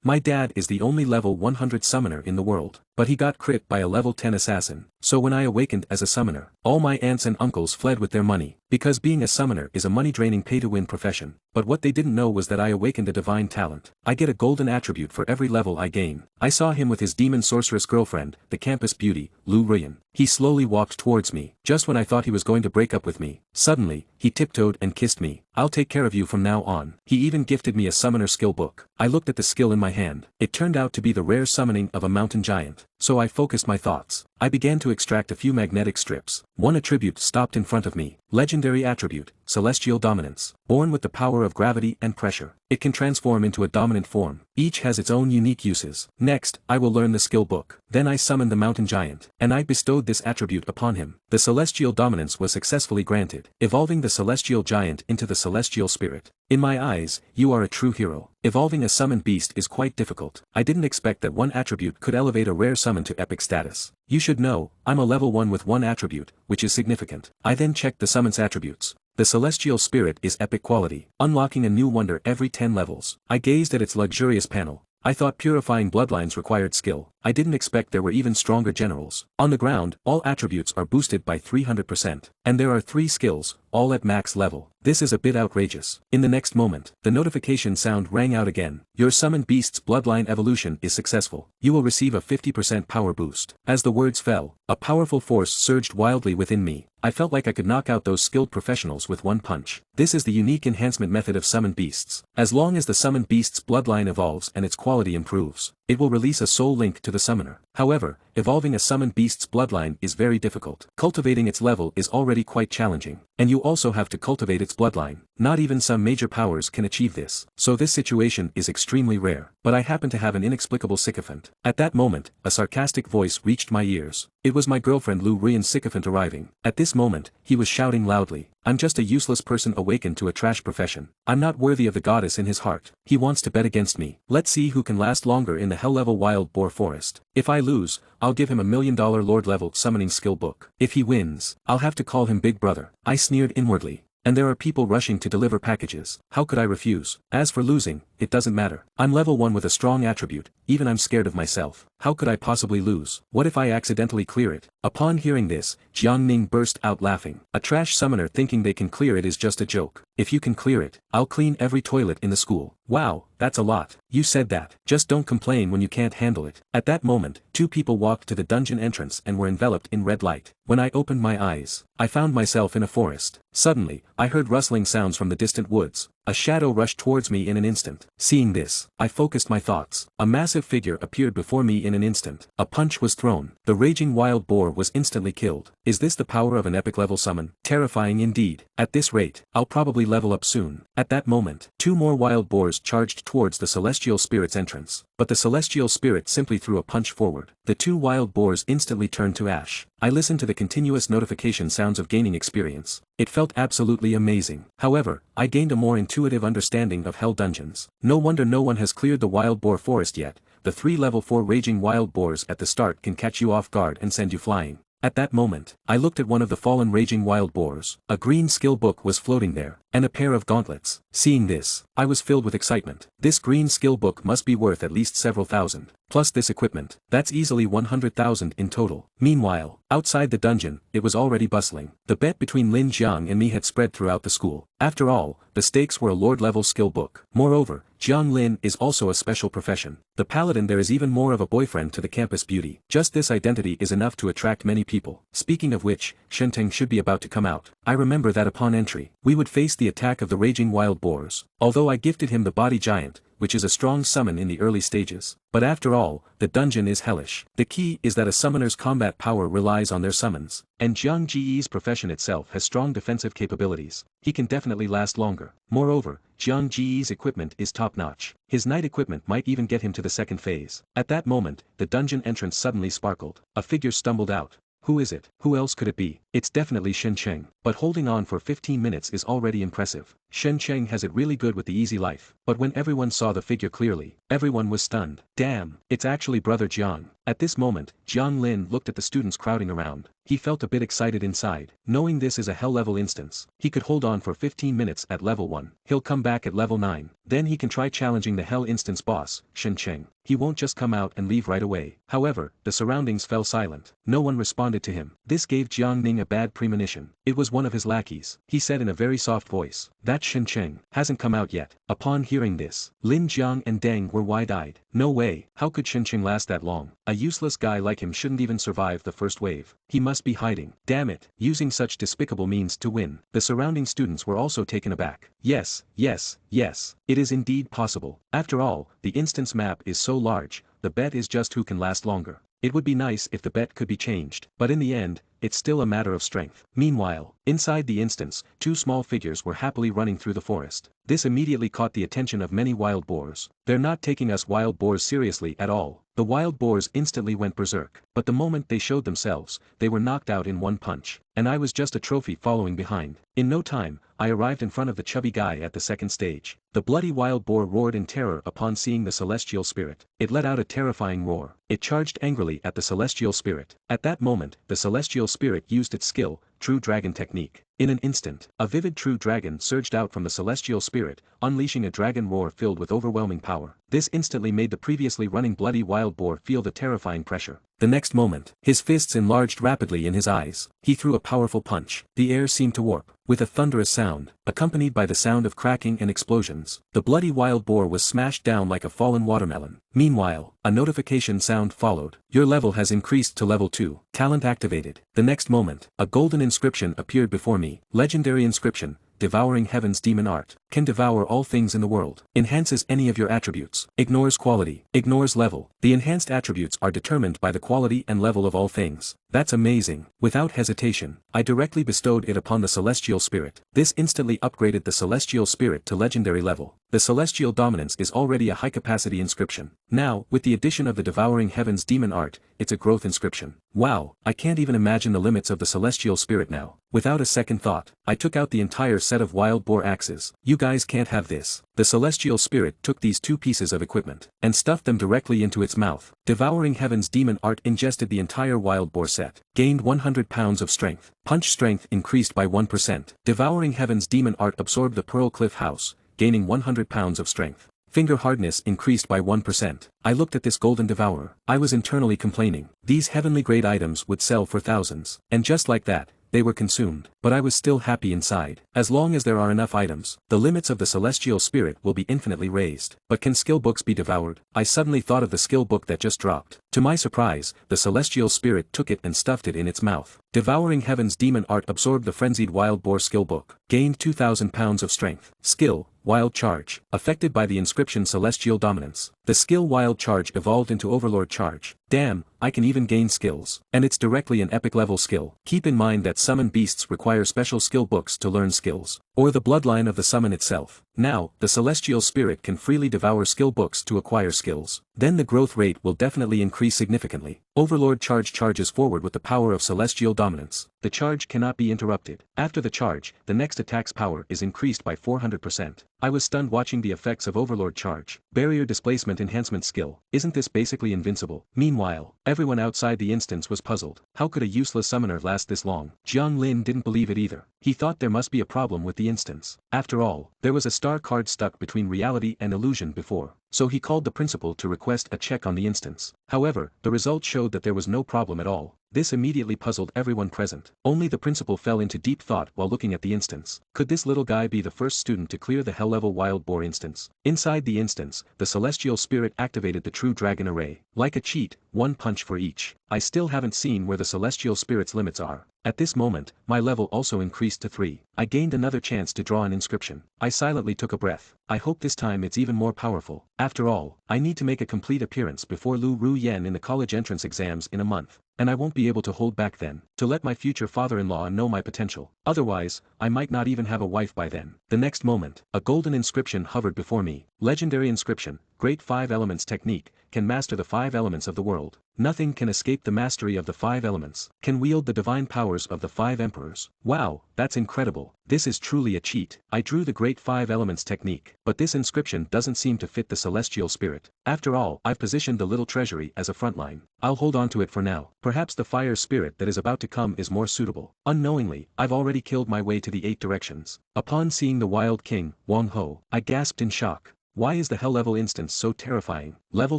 My dad is the only level 100 summoner in the world, but he got crit by a level 10 assassin, so when I awakened as a summoner, all my aunts and uncles fled with their money, because being a summoner is a money-draining pay-to-win profession, but what they didn't know was that I awakened a divine talent. I get a golden attribute for every level I gain. I saw him with his demon sorceress girlfriend, the campus beauty, Lu Ruyan. He slowly walked towards me, just when I thought he was going to break up with me. Suddenly, he tiptoed and kissed me. I'll take care of you from now on. He even gifted me a summoner skill book. I looked at the skill in my hand. It turned out to be the rare summoning of a mountain giant. So I focused my thoughts. I began to extract a few magnetic strips. One attribute stopped in front of me. Legendary attribute, Celestial Dominance. Born with the power of gravity and pressure, it can transform into a dominant form. Each has its own unique uses. Next, I will learn the skill book. Then I summoned the mountain giant, and I bestowed this attribute upon him. The Celestial Dominance was successfully granted, evolving the Celestial Giant into the Celestial Spirit. In my eyes, you are a true hero. Evolving a summoned beast is quite difficult. I didn't expect that one attribute could elevate a rare summon to epic status. You should know, I'm a level 1 with one attribute, which is significant. I then checked the summon's attributes. The Celestial Spirit is epic quality, unlocking a new wonder every 10 levels. I gazed at its luxurious panel. I thought purifying bloodlines required skill. I didn't expect there were even stronger generals. On the ground, all attributes are boosted by 300%. And there are 3 skills, all at max level. This is a bit outrageous. In the next moment, the notification sound rang out again. Your summoned beast's bloodline evolution is successful. You will receive a 50% power boost. As the words fell, a powerful force surged wildly within me. I felt like I could knock out those skilled professionals with one punch. This is the unique enhancement method of summoned beasts. As long as the summoned beast's bloodline evolves and its quality improves, it will release a soul link to the summoner. However, evolving a summoned beast's bloodline is very difficult. Cultivating its level is already quite challenging, and you also have to cultivate its bloodline. Not even some major powers can achieve this. So this situation is extremely rare. But I happen to have an inexplicable sycophant. At that moment, a sarcastic voice reached my ears. It was my girlfriend Lu Ruyan's sycophant arriving. At this moment, he was shouting loudly, "I'm just a useless person awakened to a trash profession. I'm not worthy of the goddess in his heart. He wants to bet against me. Let's see who can last longer in the hell-level wild boar forest. If I lose, I'll give him $1 million lord-level summoning skill book. If he wins, I'll have to call him Big Brother." I sneered inwardly. And there are people rushing to deliver packages. How could I refuse? As for losing, it doesn't matter. I'm level 1 with a strong attribute, even I'm scared of myself. How could I possibly lose? What if I accidentally clear it? Upon hearing this, Jiang Ning burst out laughing. A trash summoner thinking they can clear it is just a joke. If you can clear it, I'll clean every toilet in the school. Wow, that's a lot. You said that. Just don't complain when you can't handle it. At that moment, 2 people walked to the dungeon entrance and were enveloped in red light. When I opened my eyes, I found myself in a forest. Suddenly, I heard rustling sounds from the distant woods. A shadow rushed towards me in an instant. Seeing this, I focused my thoughts. A massive figure appeared before me in an instant. A punch was thrown. The raging wild boar was instantly killed. Is this the power of an epic level summon? Terrifying indeed. At this rate, I'll probably level up soon. At that moment, 2 more wild boars charged towards the Celestial Spirit's entrance. But the Celestial Spirit simply threw a punch forward. The 2 wild boars instantly turned to ash. I listened to the continuous notification sounds of gaining experience. It felt absolutely amazing. However, I gained a more intuitive understanding of hell dungeons. No wonder no one has cleared the wild boar forest yet. The 3 level 4 raging wild boars at the start can catch you off guard and send you flying. At that moment, I looked at one of the fallen raging wild boars. A green skill book was floating there, and a pair of gauntlets. Seeing this, I was filled with excitement. This green skill book must be worth at least several thousand. Plus this equipment, that's easily 100,000 in total. Meanwhile, outside the dungeon, it was already bustling. The bet between Lin Jiang and me had spread throughout the school. After all, the stakes were a lord-level skill book. Moreover, Jiang Lin is also a special profession. The paladin there is even more of a boyfriend to the campus beauty. Just this identity is enough to attract many people. Speaking of which, Shenteng should be about to come out. I remember that upon entry, we would face the attack of the raging wild boars. Although I gifted him the body giant, which is a strong summon in the early stages. But after all, the dungeon is hellish. The key is that a summoner's combat power relies on their summons, and Jiang Ji's profession itself has strong defensive capabilities. He can definitely last longer. Moreover, Jiang Ji's equipment is top-notch. His knight equipment might even get him to the second phase. At that moment, the dungeon entrance suddenly sparkled. A figure stumbled out. Who is it? Who else could it be? It's definitely Shen Cheng. but holding on for 15 minutes is already impressive. Shen Cheng has it really good with the easy life. But when everyone saw the figure clearly, everyone was stunned. Damn, it's actually Brother Jiang. At this moment, Jiang Lin looked at the students crowding around. He felt a bit excited inside. Knowing this is a hell level instance, he could hold on for 15 minutes at level 1. He'll come back at level 9. Then he can try challenging the hell instance boss, Shen Cheng. He won't just come out and leave right away. However, the surroundings fell silent. No one responded to him. This gave Jiang Ning a bad premonition. It was one of his lackeys. He said in a very soft voice, "That Shen Cheng hasn't come out yet." Upon hearing this, Lin Jiang and Deng were wide-eyed. No way, how could Shen Cheng last that long? A useless guy like him shouldn't even survive the first wave. He must be hiding. Damn it, using such despicable means to win. The surrounding students were also taken aback. Yes, yes, yes, it is indeed possible. After all, the instance map is so large, the bet is just who can last longer. It would be nice if the bet could be changed, but in the end, it's still a matter of strength. Meanwhile, inside the instance, two small figures were happily running through the forest. This immediately caught the attention of many wild boars. They're not taking us wild boars seriously at all. The wild boars instantly went berserk, but the moment they showed themselves, they were knocked out in one punch. And I was just a trophy following behind. In no time, I arrived in front of the chubby guy at the second stage. The bloody wild boar roared in terror upon seeing the celestial spirit. It let out a terrifying roar. It charged angrily at the celestial spirit. At that moment, the celestial spirit used its skill, True Dragon technique. In an instant, a vivid true dragon surged out from the celestial spirit, unleashing a dragon roar filled with overwhelming power. This instantly made the previously running bloody wild boar feel the terrifying pressure. The next moment, his fists enlarged rapidly in his eyes. He threw a powerful punch. The air seemed to warp. With a thunderous sound, accompanied by the sound of cracking and explosions, the bloody wild boar was smashed down like a fallen watermelon. Meanwhile, a notification sound followed. Your level has increased to level 2. Talent activated. The next moment, a golden inscription appeared before me. Legendary inscription. Devouring Heaven's Demon Art. Can devour all things in the world. Enhances any of your attributes. Ignores quality. Ignores level. The enhanced attributes are determined by the quality and level of all things. That's amazing. Without hesitation, I directly bestowed it upon the celestial spirit. This instantly upgraded the celestial spirit to legendary level. The celestial dominance is already a high-capacity inscription. Now, with the addition of the Devouring Heaven's Demon Art, it's a growth inscription. Wow, I can't even imagine the limits of the celestial spirit now. Without a second thought, I took out the entire set of wild boar axes. You guys can't have this. The celestial spirit took these two pieces of equipment and stuffed them directly into its mouth. Devouring Heaven's Demon Art ingested the entire wild boar set. Gained 100 pounds of strength. Punch strength increased by 1%. Devouring Heaven's Demon Art absorbed the Pearl Cliff House, gaining 100 pounds of strength. Finger hardness increased by 1%. I looked at this golden devourer. I was internally complaining. These heavenly grade items would sell for thousands. And just like that, they were consumed. But I was still happy inside. As long as there are enough items, the limits of the celestial spirit will be infinitely raised. But can skill books be devoured? I suddenly thought of the skill book that just dropped. To my surprise, the celestial spirit took it and stuffed it in its mouth. Devouring Heaven's Demon Art absorbed the frenzied wild boar skill book. Gained 2,000 pounds of strength. Skill, Wild Charge. Affected by the inscription Celestial Dominance. The skill Wild Charge evolved into Overlord Charge. Damn, I can even gain skills. And it's directly an epic level skill. Keep in mind that summon beasts require special skill books to learn skills. Or the bloodline of the summon itself. Now, the celestial spirit can freely devour skill books to acquire skills. Then the growth rate will definitely increase significantly. Overlord Charge charges forward with the power of celestial dominance. The charge cannot be interrupted. After the charge, the next attack's power is increased by 400%. I was stunned watching the effects of Overlord Charge. Barrier Displacement Enhancement Skill. Isn't this basically invincible? Meanwhile, everyone outside the instance was puzzled. How could a useless summoner last this long? Jiang Lin didn't believe it either. He thought there must be a problem with the instance. After all, there was a star card stuck between reality and illusion before. So he called the principal to request a check on the instance. However, the result showed that there was no problem at all. This immediately puzzled everyone present. Only the principal fell into deep thought while looking at the instance. Could this little guy be the first student to clear the hell-level wild boar instance? Inside the instance, the celestial spirit activated the True Dragon Array. Like a cheat, one punch for each. I still haven't seen where the celestial spirit's limits are. At this moment, my level also increased to 3. I gained another chance to draw an inscription. I silently took a breath. I hope this time it's even more powerful. After all, I need to make a complete appearance before Lu Ruyen in the college entrance exams in a month. And I won't be able to hold back then, to let my future father-in-law know my potential. Otherwise, I might not even have a wife by then. The next moment, a golden inscription hovered before me. Legendary inscription, Great 5 Elements Technique, can master the 5 elements of the world. Nothing can escape the mastery of the 5 elements, can wield the divine powers of the 5 emperors. Wow, that's incredible, this is truly a cheat. I drew the Great 5 Elements Technique, but this inscription doesn't seem to fit the celestial spirit. After all, I've positioned the little treasury as a frontline. I'll hold on to it for now. Perhaps the fire spirit that is about to come is more suitable. Unknowingly, I've already killed my way to the 8 directions. Upon seeing the Wild King, Wang Ho, I gasped in shock. Why is the hell level instance so terrifying? Level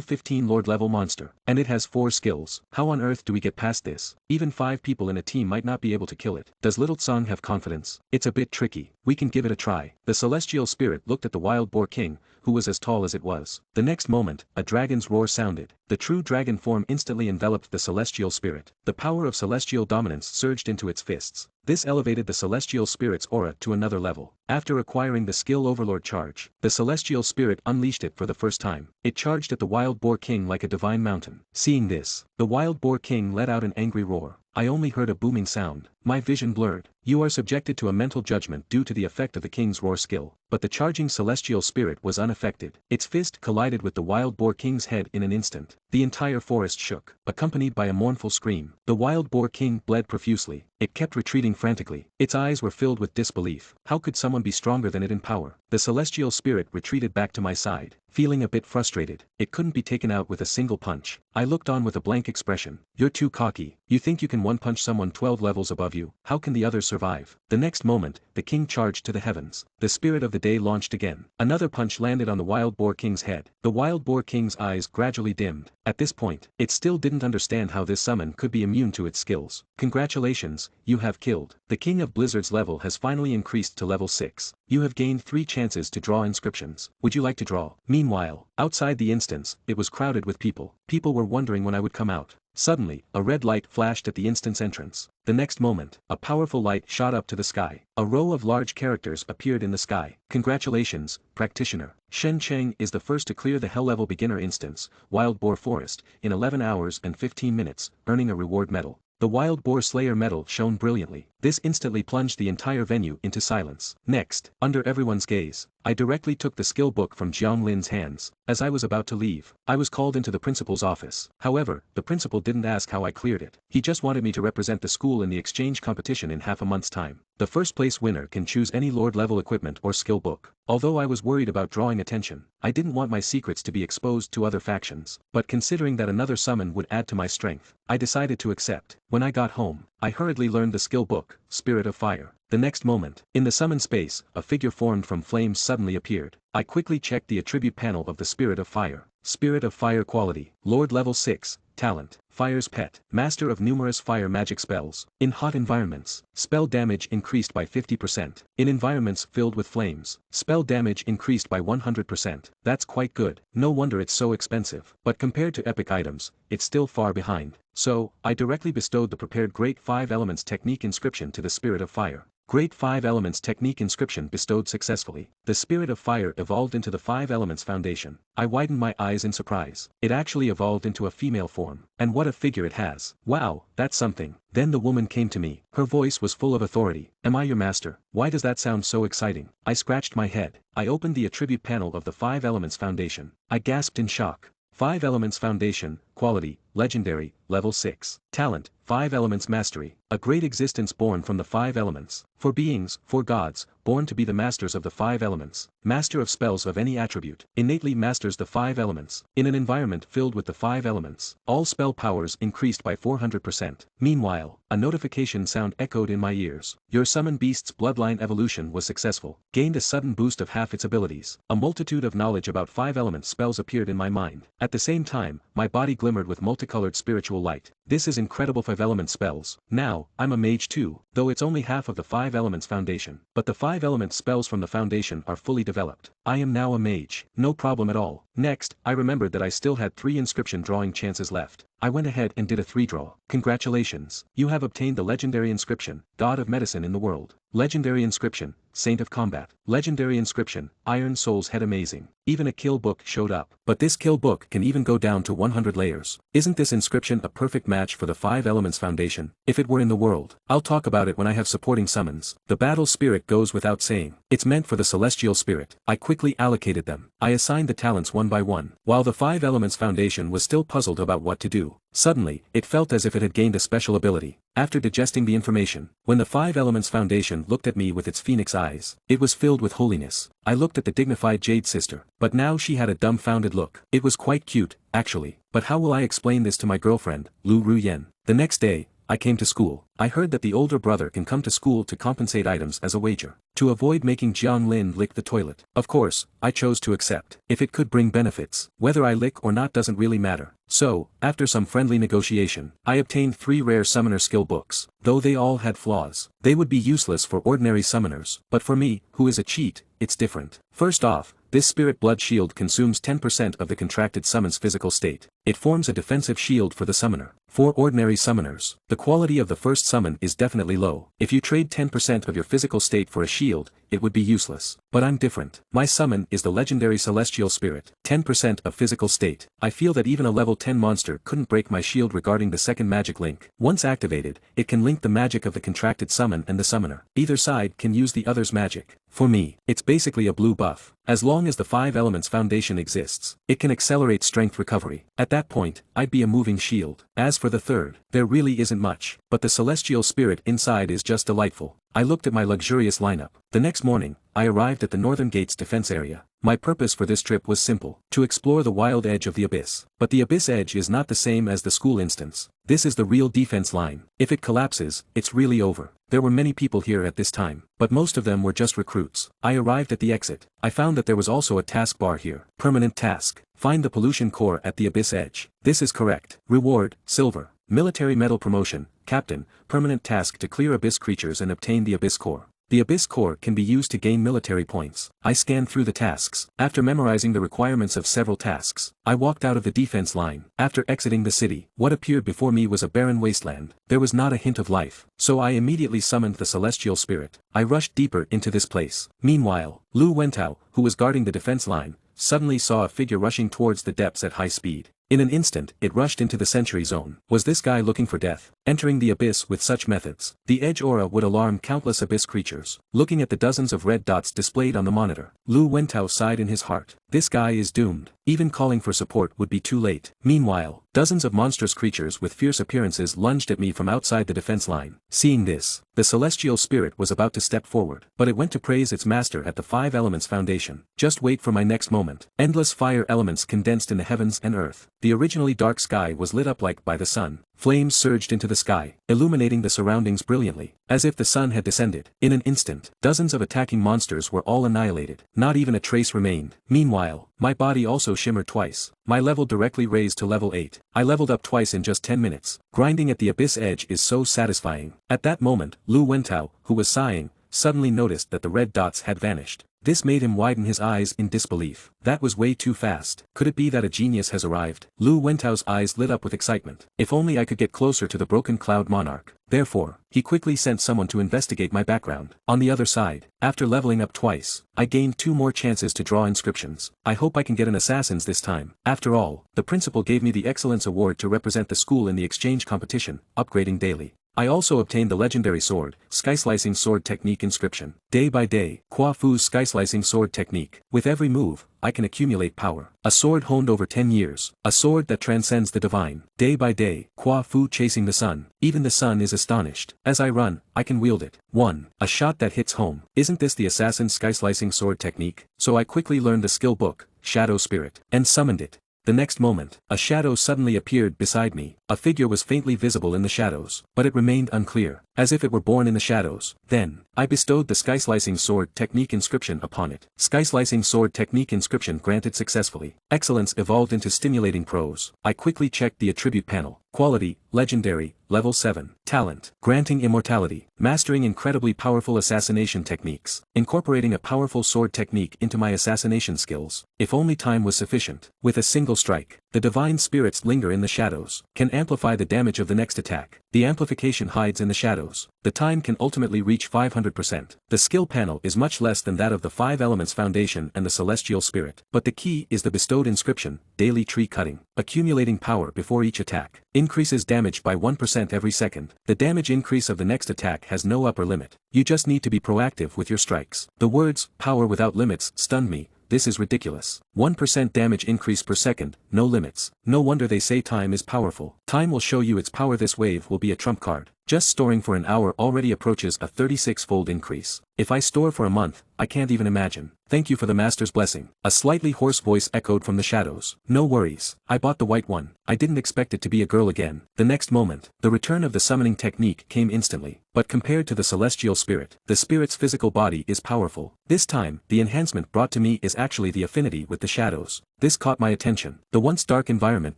15 Lord level monster. And it has 4 skills. How on earth do we get past this? Even 5 people in a team might not be able to kill it. Does little Tsung have confidence? It's a bit tricky. We can give it a try. The celestial spirit looked at the wild boar king, who was as tall as it was. The next moment, a dragon's roar sounded. The true dragon form instantly enveloped the celestial spirit. The power of celestial dominance surged into its fists. This elevated the celestial spirit's aura to another level. After acquiring the skill Overlord Charge, the celestial spirit unleashed it for the first time. It charged at the wild boar king like a divine mountain. Seeing this, the wild boar king let out an angry roar. I only heard a booming sound. My vision blurred. You are subjected to a mental judgment due to the effect of the king's roar skill. But the charging celestial spirit was unaffected. Its fist collided with the wild boar king's head in an instant. The entire forest shook, accompanied by a mournful scream. The wild boar king bled profusely. It kept retreating frantically. Its eyes were filled with disbelief. How could someone be stronger than it in power? The celestial spirit retreated back to my side, feeling a bit frustrated. It couldn't be taken out with a single punch. I looked on with a blank expression. You're too cocky. You think you can one-punch someone 12 levels above you? How can the others survive? The next moment, the king charged to the heavens. The spirit of the day launched again. Another punch landed on the wild boar king's head. The wild boar king's eyes gradually dimmed. At this point, it still didn't understand how this summon could be immune to its skills. Congratulations, you have killed. The king of blizzard's level has finally increased to level 6. You have gained 3 chances to draw inscriptions. Would you like to draw? Meanwhile, outside the instance, it was crowded with people. People were wondering when I would come out. Suddenly, a red light flashed at the instance entrance. The next moment, a powerful light shot up to the sky. A row of large characters appeared in the sky. Congratulations, practitioner. Shen Cheng is the first to clear the Hell Level Beginner instance, Wild Boar Forest, in 11 hours and 15 minutes, earning a reward medal. The Wild Boar Slayer medal shone brilliantly. This instantly plunged the entire venue into silence. Next, under everyone's gaze, I directly took the skill book from Jiang Lin's hands. As I was about to leave, I was called into the principal's office. However, the principal didn't ask how I cleared it. He just wanted me to represent the school in the exchange competition in half a month's time. The first place winner can choose any Lord level equipment or skill book. Although I was worried about drawing attention, I didn't want my secrets to be exposed to other factions. But considering that another summon would add to my strength, I decided to accept. When I got home, I hurriedly learned the skill book, Spirit of Fire. The next moment, in the summon space, a figure formed from flames suddenly appeared. I quickly checked the attribute panel of the Spirit of Fire. Spirit of Fire quality, Lord level 6, talent, Fire's pet, master of numerous fire magic spells. In hot environments, spell damage increased by 50%. In environments filled with flames, spell damage increased by 100%. That's quite good. No wonder it's so expensive. But compared to epic items, it's still far behind. So, I directly bestowed the prepared Great 5 Elements Technique inscription to the Spirit of Fire. Great 5 Elements Technique inscription bestowed successfully. The Spirit of Fire evolved into the 5 Elements Foundation. I widened my eyes in surprise. It actually evolved into a female form. And what a figure it has. Wow, that's something. Then the woman came to me. Her voice was full of authority. Am I your master? Why does that sound so exciting? I scratched my head. I opened the attribute panel of the 5 Elements Foundation. I gasped in shock. 5 Elements Foundation, quality, legendary, level 6. Talent, 5 Elements Mastery. A great existence born from the 5 elements. For beings, for gods, born to be the masters of the 5 elements. Master of spells of any attribute. Innately masters the 5 elements. In an environment filled with the 5 elements, all spell powers increased by 400%. Meanwhile, a notification sound echoed in my ears. Your summon beast's bloodline evolution was successful. Gained a sudden boost of half its abilities. A multitude of knowledge about 5 elements spells appeared in my mind. At the same time, my body glimmered with multicolored spiritual light. This is incredible 5 element spells. Now, I'm a mage too, though it's only half of the 5 elements foundation. But the 5 element spells from the foundation are fully developed. I am now a mage. No problem at all. Next, I remembered that I still had 3 inscription drawing chances left. I went ahead and did a 3-draw. Congratulations. You have obtained the legendary inscription, God of Medicine in the World. Legendary inscription, Saint of Combat. Legendary inscription, Iron Soul's Head. Amazing. Even a kill book showed up. But this kill book can even go down to 100 layers. Isn't this inscription a perfect match for the 5 Elements Foundation? If it were in the world, I'll talk about it when I have supporting summons. The battle spirit goes without saying. It's meant for the celestial spirit. I quickly allocated them. I assigned the talents one by one. While the 5 Elements Foundation was still puzzled about what to do, suddenly, it felt as if it had gained a special ability. After digesting the information, when the 5 Elements Foundation looked at me with its phoenix eyes, it was filled with holiness. I looked at the dignified Jade Sister, but now she had a dumbfounded look. It was quite cute, actually, but how will I explain this to my girlfriend, Lu Ruyen? The next day, I came to school. I heard that the older brother can come to school to compensate items as a wager, to avoid making Jiang Lin lick the toilet. Of course, I chose to accept. If it could bring benefits, whether I lick or not doesn't really matter. So, after some friendly negotiation, I obtained 3 rare summoner skill books. Though they all had flaws, they would be useless for ordinary summoners, but for me, who is a cheat, it's different. First off, this spirit blood shield consumes 10% of the contracted summon's physical state. It forms a defensive shield for the summoner. For ordinary summoners, the quality of the first summon is definitely low. If you trade 10% of your physical state for a shield, it would be useless. But I'm different. My summon is the legendary celestial spirit. 10% of physical state. I feel that even a level 10 monster couldn't break my shield regarding the second magic link. Once activated, it can link the magic of the contracted summon and the summoner. Either side can use the other's magic. For me, it's basically a blue buff. As long as the 5 Elements Foundation exists, it can accelerate strength recovery. At that point, I'd be a moving shield. As for the third, there really isn't much, but the celestial spirit inside is just delightful. I looked at my luxurious lineup. The next morning, I arrived at the Northern Gates defense area. My purpose for this trip was simple, to explore the wild edge of the abyss. But the abyss edge is not the same as the school instance. This is the real defense line. If it collapses, it's really over. There were many people here at this time, but most of them were just recruits. I arrived at the exit. I found that there was also a task bar here. Permanent task. Find the pollution core at the abyss edge. This is correct. Reward, silver. Military medal promotion, captain, permanent task to clear abyss creatures and obtain the abyss core. The abyss core can be used to gain military points. I scanned through the tasks. After memorizing the requirements of several tasks, I walked out of the defense line. After exiting the city, what appeared before me was a barren wasteland. There was not a hint of life. So I immediately summoned the celestial spirit. I rushed deeper into this place. Meanwhile, Lu Wentao, who was guarding the defense line, suddenly saw a figure rushing towards the depths at high speed. In an instant, it rushed into the sentry zone. Was this guy looking for death? Entering the abyss with such methods, the edge aura would alarm countless abyss creatures. Looking at the dozens of red dots displayed on the monitor, Lu Wentao sighed in his heart. This guy is doomed. Even calling for support would be too late. Meanwhile, dozens of monstrous creatures with fierce appearances lunged at me from outside the defense line. Seeing this, the celestial spirit was about to step forward, but it went to praise its master at the 5 Elements Foundation. Just wait for my next moment. Endless fire elements condensed in the heavens and earth. The originally dark sky was lit up like by the sun. Flames surged into the sky, illuminating the surroundings brilliantly, as if the sun had descended. In an instant, dozens of attacking monsters were all annihilated. Not even a trace remained. Meanwhile, my body also shimmered twice. My level directly raised to level 8. I leveled up twice in just 10 minutes. Grinding at the abyss edge is so satisfying. At that moment, Lu Wentao, who was sighing, suddenly noticed that the red dots had vanished. This made him widen his eyes in disbelief. That was way too fast. Could it be that a genius has arrived? Lu Wentao's eyes lit up with excitement. If only I could get closer to the broken cloud monarch. Therefore, he quickly sent someone to investigate my background. On the other side, after leveling up twice, I gained 2 more chances to draw inscriptions. I hope I can get an assassin's this time. After all, the principal gave me the Excellence Award to represent the school in the exchange competition, upgrading daily. I also obtained the legendary sword, Sky-Slicing Sword Technique inscription. Day by day, Hua Fu's Sky-Slicing Sword Technique. With every move, I can accumulate power. A sword honed over 10 years. A sword that transcends the divine. Day by day, Hua Fu chasing the sun. Even the sun is astonished. As I run, I can wield it. 1. A shot that hits home. Isn't this the assassin's Sky-Slicing Sword Technique? So I quickly learned the skill book, Shadow Spirit, and summoned it. The next moment, a shadow suddenly appeared beside me. A figure was faintly visible in the shadows, but it remained unclear, as if it were born in the shadows. Then, I bestowed the Sky-Slicing Sword Technique inscription upon it. Sky-Slicing Sword Technique inscription granted successfully. Excellence evolved into stimulating prose. I quickly checked the attribute panel. Quality, Legendary, Level 7. Talent, granting immortality. Mastering incredibly powerful assassination techniques. Incorporating a powerful sword technique into my assassination skills. If only time was sufficient. With a single strike, The divine spirits linger in the shadows, can amplify the damage of the next attack. The amplification hides in the shadows. The time can ultimately reach 500%. The skill panel is much less than that of the 5 Elements Foundation and the Celestial Spirit. But the key is the bestowed inscription, Daily Tree Cutting. Accumulating power before each attack. Increases damage by 1% every second. The damage increase of the next attack has no upper limit. You just need to be proactive with your strikes. The words, power without limits, stunned me. This is ridiculous. 1% damage increase per second, no limits. No wonder they say time is powerful. Time will show you its power. This wave will be a trump card. Just storing for an hour already approaches a 36-fold increase. If I store for a month, I can't even imagine. Thank you for the master's blessing. A slightly hoarse voice echoed from the shadows. No worries. I bought the white one. I didn't expect it to be a girl again. The next moment, the return of the summoning technique came instantly. But compared to the celestial spirit, the spirit's physical body is powerful. This time, the enhancement brought to me is actually the affinity with the shadows. This caught my attention. The once dark environment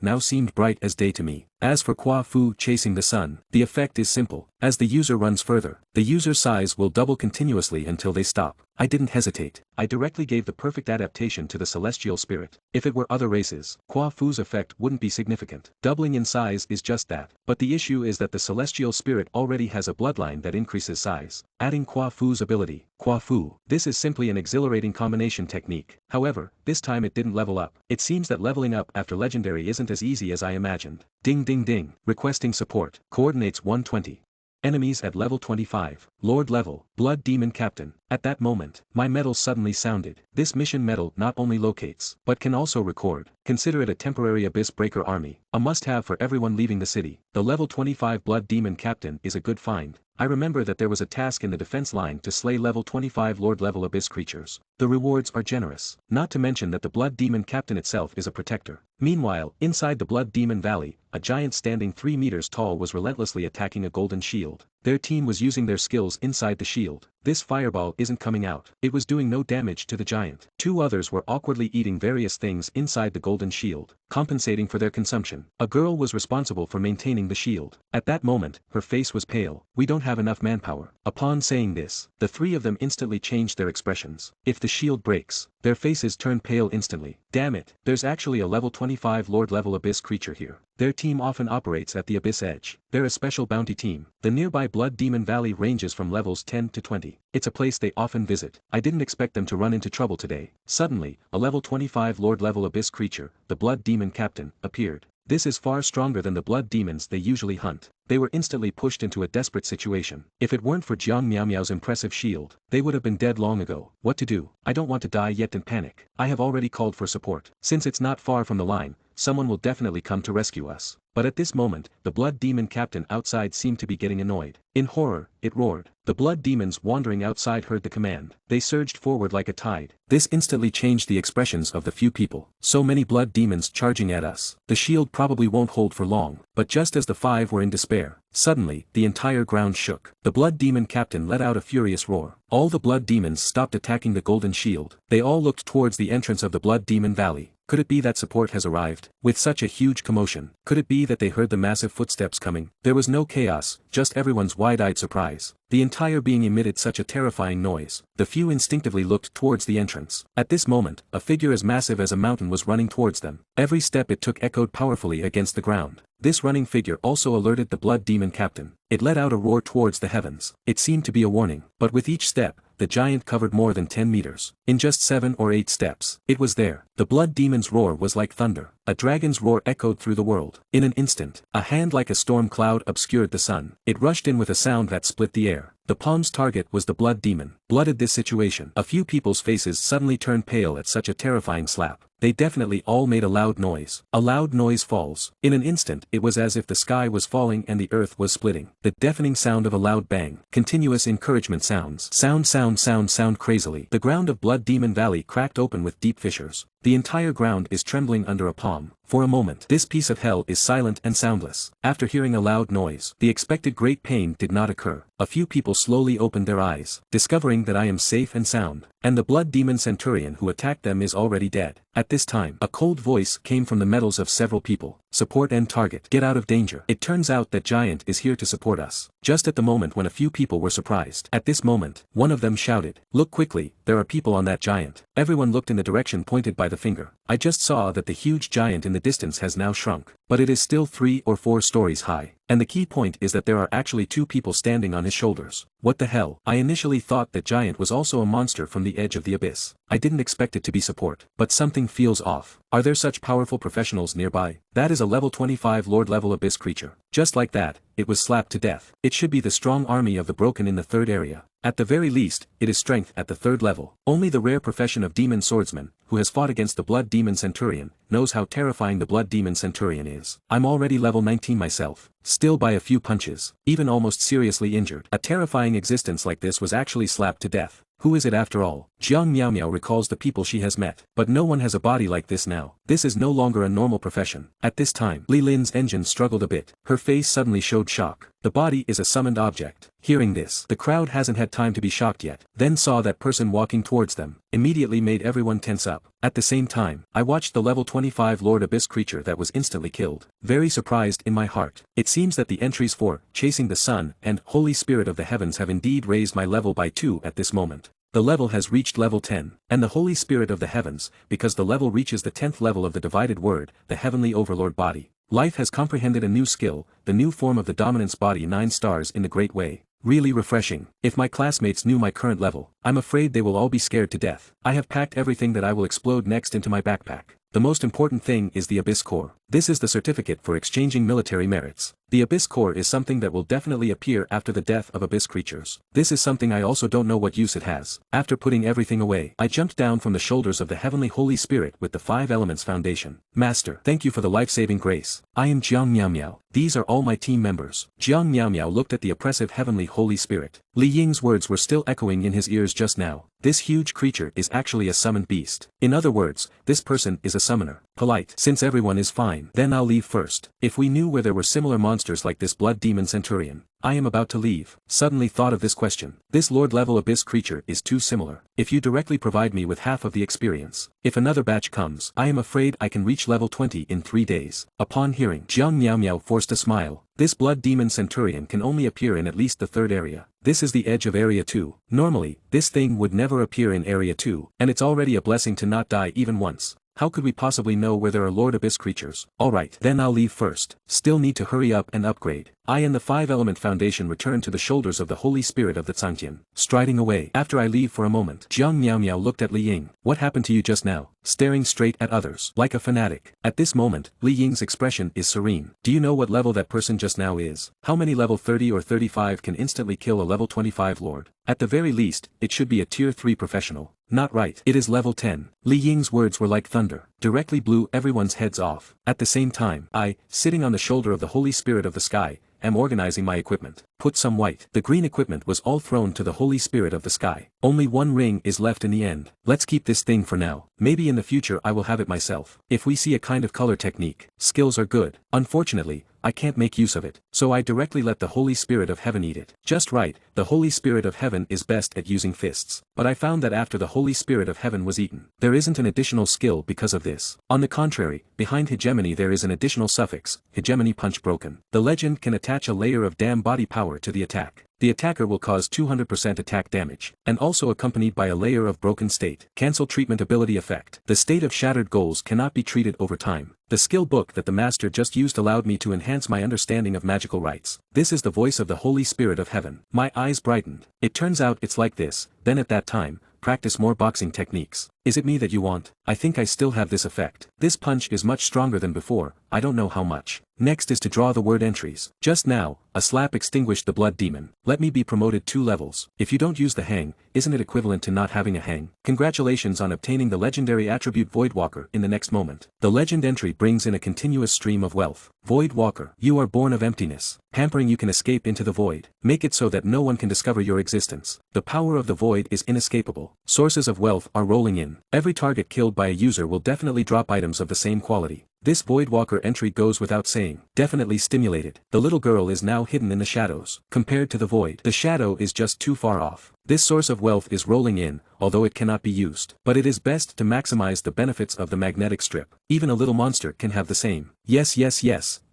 now seemed bright as day to me. As for Kwa Fu chasing the sun, the effect is simple. As the user runs further, the user's size will double continuously until they stop. I didn't hesitate. I directly gave the perfect adaptation to the celestial spirit. If it were other races, Kwa Fu's effect wouldn't be significant. Doubling in size is just that. But the issue is that the celestial spirit already has a bloodline that increases size. Adding Kwa Fu's ability, Kwa Fu. This is simply an exhilarating combination technique. However, this time it didn't level up. It seems that leveling up after legendary isn't as easy as I imagined. Ding ding ding. Requesting support. Coordinates 120. Enemies at level 25. Lord level. Blood Demon Captain. At that moment, my medal suddenly sounded. This mission medal not only locates, but can also record. Consider it a temporary Abyss Breaker army. A must-have for everyone leaving the city. The level 25 Blood Demon Captain is a good find. I remember that there was a task in the defense line to slay level 25 Lord level Abyss creatures. The rewards are generous. Not to mention that the Blood Demon Captain itself is a protector. Meanwhile, inside the Blood Demon Valley, a giant standing 3 meters tall was relentlessly attacking a golden shield. Their team was using their skills inside the shield. This fireball isn't coming out. It was doing no damage to the giant. 2 others were awkwardly eating various things inside the golden shield, compensating for their consumption. A girl was responsible for maintaining the shield. At that moment, her face was pale. We don't have enough manpower. Upon saying this, the 3 of them instantly changed their expressions. If the shield breaks, their faces turn pale instantly. Damn it, there's actually a level 25 Lord level Abyss creature here. Their team often operates at the Abyss Edge. They're a special bounty team. The nearby Blood Demon Valley ranges from levels 10 to 20. It's a place they often visit. I didn't expect them to run into trouble today. Suddenly, a level 25 Lord level Abyss creature, the Blood Demon Captain, appeared. This is far stronger than the blood demons they usually hunt. They were instantly pushed into a desperate situation. If it weren't for Jiang Miao Miao's impressive shield, they would have been dead long ago. What to do? I don't want to die yet and panic. I have already called for support. Since it's not far from the line, someone will definitely come to rescue us. But at this moment, the blood demon captain outside seemed to be getting annoyed. In horror, it roared. The blood demons wandering outside heard the command. They surged forward like a tide. This instantly changed the expressions of the few people. So many blood demons charging at us. The shield probably won't hold for long. But just as the 5 were in despair, suddenly, the entire ground shook. The blood demon captain let out a furious roar. All the blood demons stopped attacking the golden shield. They all looked towards the entrance of the blood demon valley. Could it be that support has arrived? With such a huge commotion, could it be that they heard the massive footsteps coming? There was no chaos, just everyone's wide-eyed surprise. The entire being emitted such a terrifying noise. The few instinctively looked towards the entrance. At this moment, a figure as massive as a mountain was running towards them. Every step it took echoed powerfully against the ground. This running figure also alerted the blood demon captain. It let out a roar towards the heavens. It seemed to be a warning, but with each step, the giant covered more than 10 meters. In just 7 or 8 steps, it was there. The blood demon's roar was like thunder. A dragon's roar echoed through the world. In an instant, a hand like a storm cloud obscured the sun. It rushed in with a sound that split the air. The palm's target was the blood demon. Blooded this situation. A few people's faces suddenly turned pale at such a terrifying slap. They definitely all made a loud noise. A loud noise falls. In an instant, it was as if the sky was falling and the earth was splitting. The deafening sound of a loud bang. Continuous encouragement sounds. Sound crazily. The ground of Blood Demon Valley cracked open with deep fissures. The entire ground is trembling under a palm. For a moment, this piece of hell is silent and soundless. After hearing a loud noise, the expected great pain did not occur. A few people slowly opened their eyes, discovering that I am safe and sound, and the blood demon centurion who attacked them is already dead. At this time, a cold voice came from the metals of several people. Support and target. Get out of danger. It turns out that Giant is here to support us. Just at the moment when a few people were surprised. At this moment, one of them shouted, "Look quickly, there are people on that giant." Everyone looked in the direction pointed by the finger. I just saw that the huge giant in the distance has now shrunk, but it is still 3 or 4 stories high. And the key point is that there are actually 2 people standing on his shoulders. What the hell? I initially thought that giant was also a monster from the edge of the abyss. I didn't expect it to be support. But something feels off. Are there such powerful professionals nearby? That is a level 25 lord level abyss creature. Just like that, it was slapped to death. It should be the strong army of the broken in the 3rd area. At the very least, it is strength at the 3rd level. Only the rare profession of demon swordsman, who has fought against the blood demon centurion, knows how terrifying the blood demon centurion is. I'm already level 19 myself. Still by a few punches, even almost seriously injured. A terrifying existence like this was actually slapped to death. Who is it after all? Jiang Miao Miao recalls the people she has met. But no one has a body like this now. This is no longer a normal profession. At this time, Li Lin's engine struggled a bit. Her face suddenly showed shock. The body is a summoned object. Hearing this, the crowd hasn't had time to be shocked yet. Then saw that person walking towards them. Immediately made everyone tense up. At the same time, I watched the level 25 Lord Abyss creature that was instantly killed. Very surprised in my heart. It seems that the entries for Chasing the Sun and Holy Spirit of the Heavens have indeed raised my level by 2 at this moment. The level has reached level 10, and the Holy Spirit of the Heavens, because the level reaches the 10th level of the divided word, the Heavenly Overlord body. Life has comprehended a new skill, the new form of the dominance body 9 stars in the great way. Really refreshing. If my classmates knew my current level, I'm afraid they will all be scared to death. I have packed everything that I will explode next into my backpack. The most important thing is the Abyss Core. This is the certificate for exchanging military merits. The Abyss Core is something that will definitely appear after the death of Abyss creatures. This is something I also don't know what use it has. After putting everything away, I jumped down from the shoulders of the Heavenly Holy Spirit with the 5 Elements Foundation. Master, thank you for the life-saving grace. I am Jiang Miao Miao. These are all my team members. Jiang Miao Miao looked at the oppressive Heavenly Holy Spirit. Li Ying's words were still echoing in his ears just now. This huge creature is actually a summoned beast. In other words, this person is a summoner. Polite. Since everyone is fine, then I'll leave first. If we knew where there were similar monsters like this blood demon centurion, I am about to leave. Suddenly thought of this question. This lord-level abyss creature is too similar. If you directly provide me with half of the experience, if another batch comes, I am afraid I can reach level 20 in 3 days. Upon hearing, Jiang Miao Miao forced a smile. This blood demon centurion can only appear in at least the 3rd area. This is the edge of area 2. Normally, this thing would never appear in area 2, and it's already a blessing to not die even once. How could we possibly know where there are Lord Abyss creatures? Alright, then I'll leave first. Still need to hurry up and upgrade. I and the 5 Element Foundation return to the shoulders of the Holy Spirit of the Changtian. Striding away. After I leave for a moment, Jiang Miao Miao looked at Li Ying. What happened to you just now? Staring straight at others. Like a fanatic. At this moment, Li Ying's expression is serene. Do you know what level that person just now is? How many level 30 or 35 can instantly kill a level 25 lord? At the very least, it should be a tier 3 professional. Not right. It is level 10. Li Ying's words were like thunder. Directly blew everyone's heads off. At the same time, I, sitting on the shoulder of the Holy Spirit of the sky, am organizing my equipment. Put some white. The green equipment was all thrown to the Holy Spirit of the sky. Only 1 ring is left in the end. Let's keep this thing for now. Maybe in the future I will have it myself. If we see a kind of color technique, skills are good. Unfortunately, I can't make use of it, so I directly let the Holy Spirit of Heaven eat it. Just right, the Holy Spirit of Heaven is best at using fists. But I found that after the Holy Spirit of Heaven was eaten, there isn't an additional skill because of this. On the contrary, behind hegemony there is an additional suffix, hegemony punch broken. The legend can attach a layer of damn body power to the attack. The attacker will cause 200% attack damage, and also accompanied by a layer of broken state. Cancel treatment ability effect. The state of shattered goals cannot be treated over time. The skill book that the master just used allowed me to enhance my understanding of magical rites. This is the voice of the Holy Spirit of Heaven. My eyes brightened. It turns out it's like this. Then at that time, practice more boxing techniques. Is it me that you want? I think I still have this effect. This punch is much stronger than before, I don't know how much. Next is to draw the word entries. Just now, a slap extinguished the blood demon. Let me be promoted 2 levels. If you don't use the hang, isn't it equivalent to not having a hang? Congratulations on obtaining the legendary attribute Voidwalker in the next moment. The legend entry brings in a continuous stream of wealth. Voidwalker, you are born of emptiness. Pampering you can escape into the void. Make it so that no one can discover your existence. The power of the void is inescapable. Sources of wealth are rolling in. Every target killed by a user will definitely drop items of the same quality. This Voidwalker entry goes without saying. Definitely stimulated. The little girl is now hidden in the shadows. Compared to the void, the shadow is just too far off. This source of wealth is rolling in, although it cannot be used. But it is best to maximize the benefits of the magnetic strip. Even a little monster can have the same. Yes,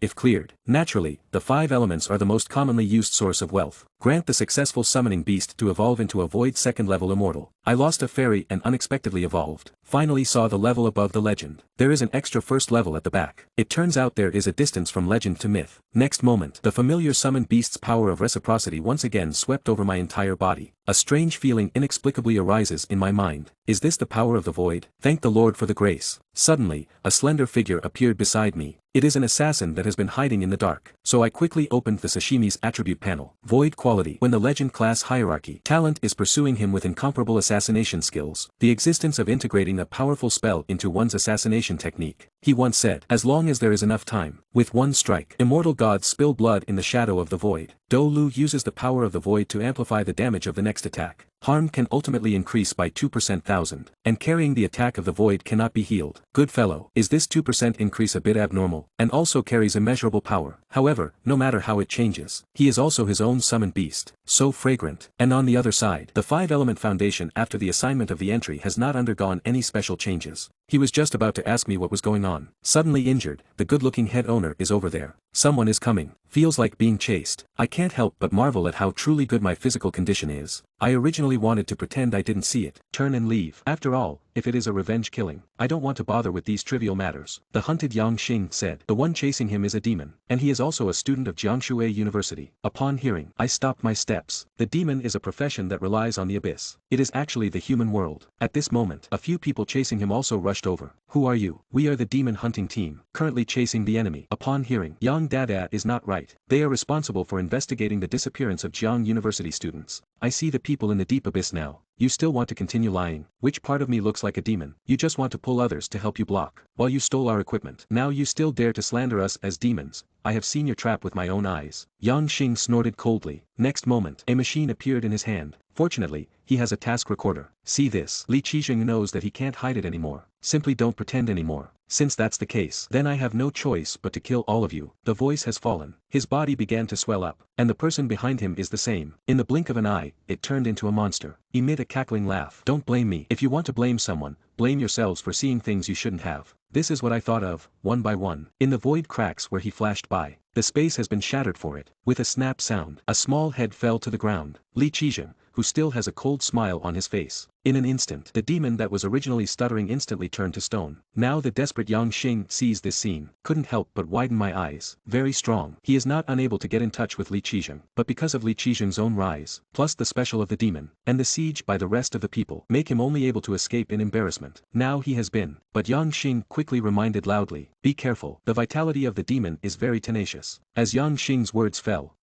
if cleared. Naturally, the 5 elements are the most commonly used source of wealth. Grant the successful summoning beast to evolve into a void 2nd level immortal. I lost a fairy and unexpectedly evolved. Finally saw the level above the legend. There is an extra 1st level at the back. It turns out there is a distance from legend to myth. Next moment, the familiar summoned beast's power of reciprocity once again swept over my entire body. A strange feeling inexplicably arises in my mind. Is this the power of the void? Thank the Lord for the grace. Suddenly, a slender figure appeared beside me. It is an assassin that has been hiding in the dark. So I quickly opened the sashimi's attribute panel. Void quality. When the legend class hierarchy talent is pursuing him with incomparable assassination skills. The existence of integrating a powerful spell into one's assassination technique. He once said, as long as there is enough time. With one strike, immortal gods spill blood in the shadow of the void. Do Lu uses the power of the void to amplify the damage of the next attack. Harm can ultimately increase by 2% 1000, and carrying the attack of the void cannot be healed. Good fellow. Is this 2% increase a bit abnormal? And also carries immeasurable power. However, no matter how it changes, he is also his own summoned beast. So fragrant. And on the other side, the 5-element foundation after the assignment of the entry has not undergone any special changes. He was just about to ask me what was going on. Suddenly injured, the good-looking head owner is over there. Someone is coming. Feels like being chased. I can't help but marvel at how truly good my physical condition is. I originally wanted to pretend I didn't see it, turn and leave. After all, if it is a revenge killing, I don't want to bother with these trivial matters. The hunted Yang Xing said. The one chasing him is a demon, and he is also a student of Jiangshui University. Upon hearing, I stopped my steps. The demon is a profession that relies on the abyss. It is actually the human world. At this moment, a few people chasing him also rushed over. Who are you? We are the demon hunting team, currently chasing the enemy. Upon hearing, Yang Dada is not right. They are responsible for investigating the disappearance of Jiang University students. I see the people in the deep abyss now. You still want to continue lying. Which part of me looks like a demon? You just want to pull others to help you block, while you stole our equipment. Now you still dare to slander us as demons. I have seen your trap with my own eyes. Yang Xing snorted coldly. Next moment, a machine appeared in his hand. Fortunately, he has a task recorder. See this. Li Qijing knows that he can't hide it anymore. Simply don't pretend anymore. Since that's the case, then I have no choice but to kill all of you. The voice has fallen. His body began to swell up, and the person behind him is the same. In the blink of an eye, it turned into a monster. Emit a cackling laugh. Don't blame me. If you want to blame someone, blame yourselves for seeing things you shouldn't have. This is what I thought of, one by one. In the void cracks where he flashed by, the space has been shattered for it. With a snap sound, a small head fell to the ground. Li Qijing, who still has a cold smile on his face. In an instant, the demon that was originally stuttering instantly turned to stone. Now the desperate Yang Xing sees this scene, couldn't help but widen my eyes. Very strong. He is not unable to get in touch with Li Qijing, but because of Li Qijing's own rise, plus the special of the demon, and the siege by the rest of the people, make him only able to escape in embarrassment. Now he has been. But Yang Xing quickly reminded loudly, be careful, the vitality of the demon is very tenacious. As Yang Xing's words fell,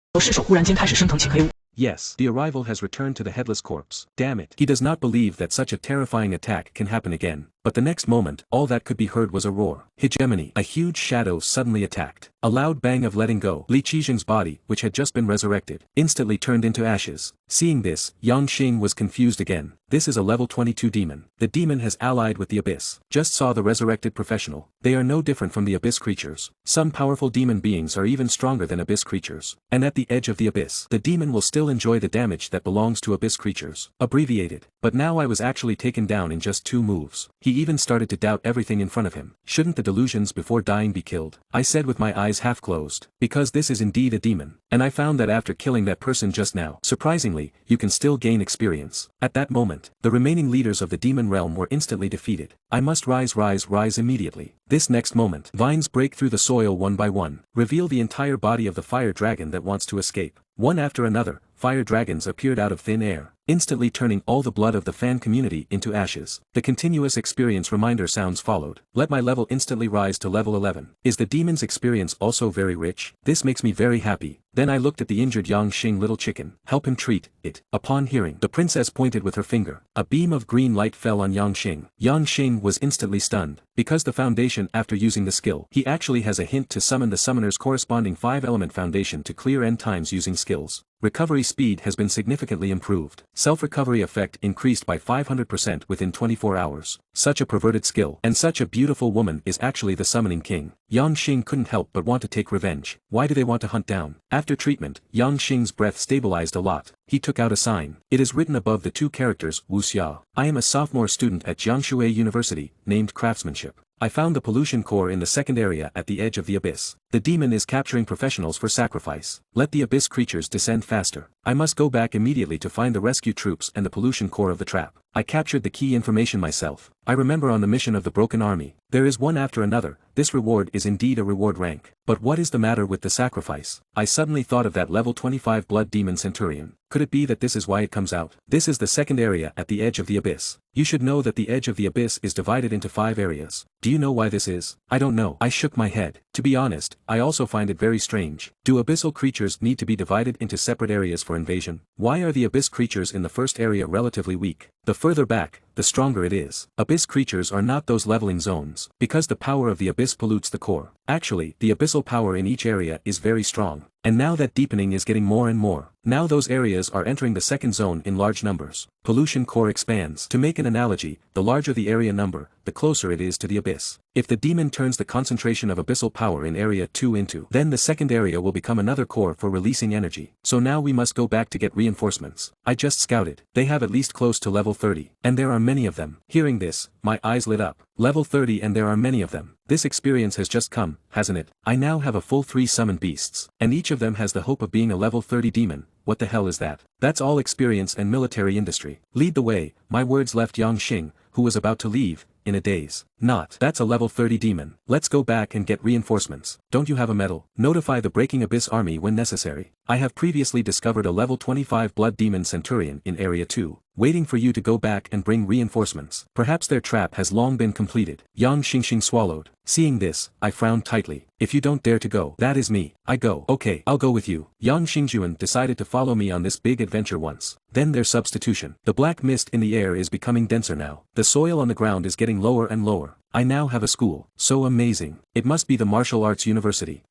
yes, the arrival has returned to the headless corpse. Damn it. He does not believe that such a terrifying attack can happen again. But the next moment, all that could be heard was a roar. Hegemony. A huge shadow suddenly attacked. A loud bang of letting go. Li Qijing's body, which had just been resurrected, instantly turned into ashes. Seeing this, Yang Xing was confused again. This is a level 22 demon. The demon has allied with the abyss. Just saw the resurrected professional. They are no different from the abyss creatures. Some powerful demon beings are even stronger than abyss creatures. And at the edge of the abyss, the demon will still enjoy the damage that belongs to abyss creatures. Abbreviated. But now I was actually taken down in just 2 moves. He even started to doubt everything in front of him. Shouldn't the delusions before dying be killed? I said with my eyes half closed. Because this is indeed a demon. And I found that after killing that person just now, surprisingly, you can still gain experience. At that moment, the remaining leaders of the demon realm were instantly defeated. I must rise immediately. This next moment, vines break through the soil one by one, reveal the entire body of the fire dragon that wants to escape. One after another, fire dragons appeared out of thin air, instantly turning all the blood of the fan community into ashes. The continuous experience reminder sounds followed. Let my level instantly rise to level 11. Is the demon's experience also very rich? This makes me very happy. Then I looked at the injured Yang Xing little chicken. Help him treat it. Upon hearing, the princess pointed with her finger. A beam of green light fell on Yang Xing. Yang Xing was instantly stunned. Because the foundation after using the skill, he actually has a hint to summon the summoner's corresponding 5-element foundation to clear end times using skills. Recovery speed has been significantly improved. Self-recovery effect increased by 500% within 24 hours. Such a perverted skill, and such a beautiful woman is actually the summoning king. Yang Xing couldn't help but want to take revenge. Why do they want to hunt down? After After treatment, Yang Xing's breath stabilized a lot. He took out a sign. It is written above the two characters, Wuxia. I am a sophomore student at Jiangshui University, named Craftsmanship. I found the pollution core in the second area at the edge of the abyss. The demon is capturing professionals for sacrifice. Let the abyss creatures descend faster. I must go back immediately to find the rescue troops and the pollution core of the trap. I captured the key information myself. I remember on the mission of the Broken Army. There is one after another. This reward is indeed a reward rank. But what is the matter with the sacrifice? I suddenly thought of that level 25 blood demon centurion. Could it be that this is why it comes out? This is the second area at the edge of the abyss. You should know that the edge of the abyss is divided into 5 areas. Do you know why this is? I don't know. I shook my head. To be honest, I also find it very strange. Do abyssal creatures need to be divided into separate areas for invasion? Why are the abyss creatures in the first area relatively weak? The further back, the stronger it is. Abyss creatures are not those leveling zones, because the power of the abyss pollutes the core. Actually, the abyssal power in each area is very strong. And now that deepening is getting more and more. Now those areas are entering the second zone in large numbers. Pollution core expands. To make an analogy, the larger the area number, the closer it is to the abyss. If the demon turns the concentration of abyssal power in area 2 into, then the second area will become another core for releasing energy. So now we must go back to get reinforcements. I just scouted. They have at least close to level 30. And there are many of them. Hearing this, my eyes lit up. Level 30 and there are many of them. This experience has just come, hasn't it? I now have a full 3 summoned beasts. And each of them has the hope of being a level 30 demon. What the hell is that? That's all experience and military industry. Lead the way. My words left Yang Xing, who was about to leave, in a daze. Not. That's a level 30 demon. Let's go back and get reinforcements. Don't you have a medal? Notify the Breaking Abyss army when necessary. I have previously discovered a level 25 blood demon centurion in area 2, waiting for you to go back and bring reinforcements. Perhaps their trap has long been completed. Yang Xingxing swallowed. Seeing this, I frowned tightly. If you don't dare to go, that is me. I go. Okay, I'll go with you. Yang Xingjuan decided to follow me on this big adventure once. Then their substitution. The black mist in the air is becoming denser now. The soil on the ground is getting lower and lower. I now have a school. So amazing. It must be the martial arts university.